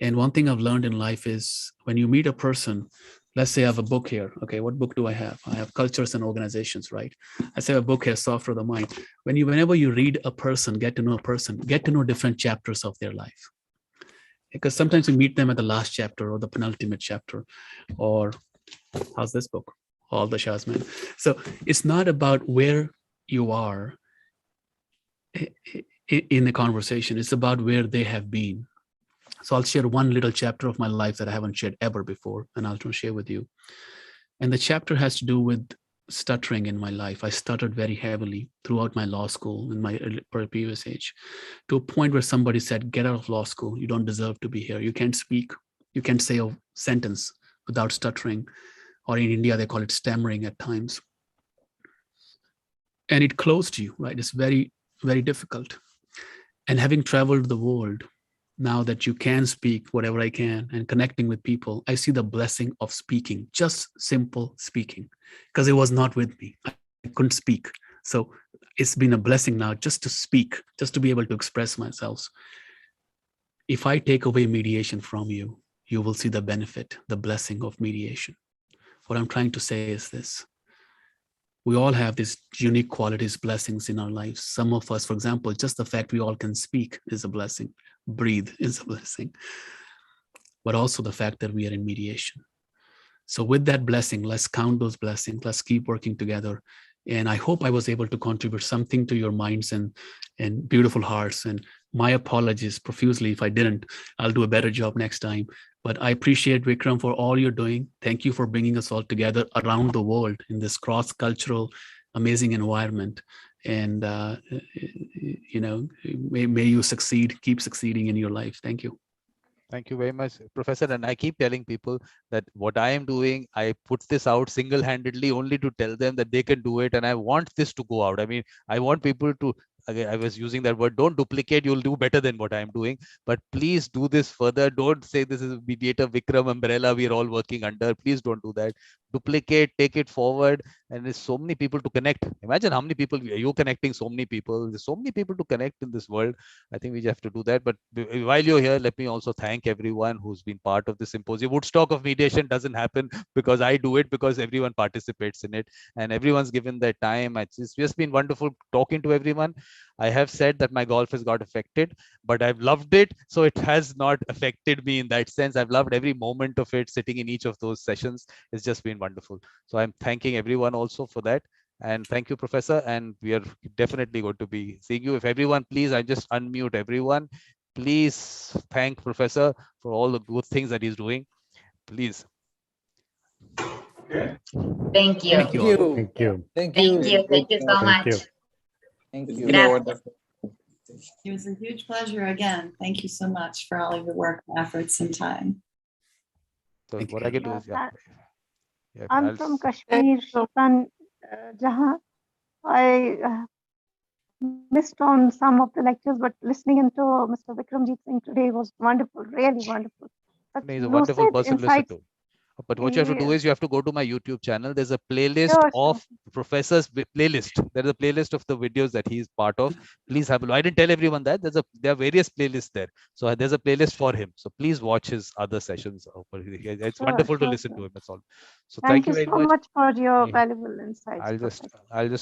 And one thing I've learned in life is when you meet a person, let's say I have a book here. Okay, what book do I have? I have Cultures and Organizations, right? I say a book here, Software of the Mind. Whenever you read a person, get to know a person, get to know different chapters of their life. Because sometimes you meet them at the last chapter or the penultimate chapter, or how's this book? All the Shahs, man. So it's not about where you are. in the conversation. It's about where they have been. So I'll share one little chapter of my life that I haven't shared ever before, and I'll share with you. And the chapter has to do with stuttering in my life. I stuttered very heavily throughout my law school in my previous age, to a point where somebody said, get out of law school. You don't deserve to be here. You can't speak. You can't say a sentence without stuttering. Or in India, they call it stammering at times. And it closed you, right? It's very, very difficult. And having traveled the world, now that you can speak whatever I can and connecting with people, I see the blessing of speaking, just simple speaking, because it was not with me. I couldn't speak. So it's been a blessing now just to speak, just to be able to express myself. If I take away mediation from you, you will see the benefit, the blessing of mediation. What I'm trying to say is this. We all have these unique qualities, blessings in our lives. Some of us, for example, just the fact we all can speak is a blessing. Breathe is a blessing. But also the fact that we are in mediation. So with that blessing, let's count those blessings. Let's keep working together. And I hope I was able to contribute something to your minds and beautiful hearts. And my apologies profusely if I didn't. I'll do a better job next time. But I appreciate, Vikram, for all you're doing. Thank you for bringing us all together around the world in this cross-cultural, amazing environment. And, may you succeed, keep succeeding in your life. Thank you. Thank you very much, Professor. And I keep telling people that what I am doing, I put this out single-handedly only to tell them that they can do it. And I want this to go out. I mean, I want people to, again, I was using that word, don't duplicate, you'll do better than what I'm doing. But please do this further. Don't say this is a Mediator Vikram umbrella we are all working under. Please don't do that. Duplicate, take it forward. And there's so many people to connect. Imagine how many people you're connecting, so many people. There's so many people to connect in this world. I think we have to do that. But while you're here, let me also thank everyone who's been part of the symposium. Woodstock of mediation doesn't happen because I do it, because everyone participates in it and everyone's given their time. It's just been wonderful talking to everyone. I have said that my golf has got affected, but I've loved it. So it has not affected me in that sense. I've loved every moment of it, sitting in each of those sessions. It's just been wonderful. So I'm thanking everyone also for that. And thank you, Professor. And we are definitely going to be seeing you. If everyone, please, I just unmute everyone. Please thank Professor for all the good things that he's doing. Please. Thank you. Thank you. Thank you. Thank Thank you. you. Thank you so Thank you. much. Thank It's you. been wonderful. It was a huge pleasure again. Thank you so much for all of your work, efforts, and time. So Thank what you. I can do is, yeah. I'm from Kashmir, Sultan Jahan. I missed on some of the lectures, but listening into Mr. Vikramjit Singh today was wonderful, really wonderful. Such He's a wonderful lucid person to listen insights. to. But what you have to do Yes. is you have to go to my YouTube channel. There's a playlist Sure, of Professor's playlist. There is a playlist of the videos that he's part of. Please have a look. I didn't tell everyone that. There are various playlists there. So there's a playlist for him. So please watch his other sessions. It's Sure, wonderful to sure, listen sure. to him. That's all. So Thank thank you you very so much. much for your Yeah. valuable insights, I'll Professor. just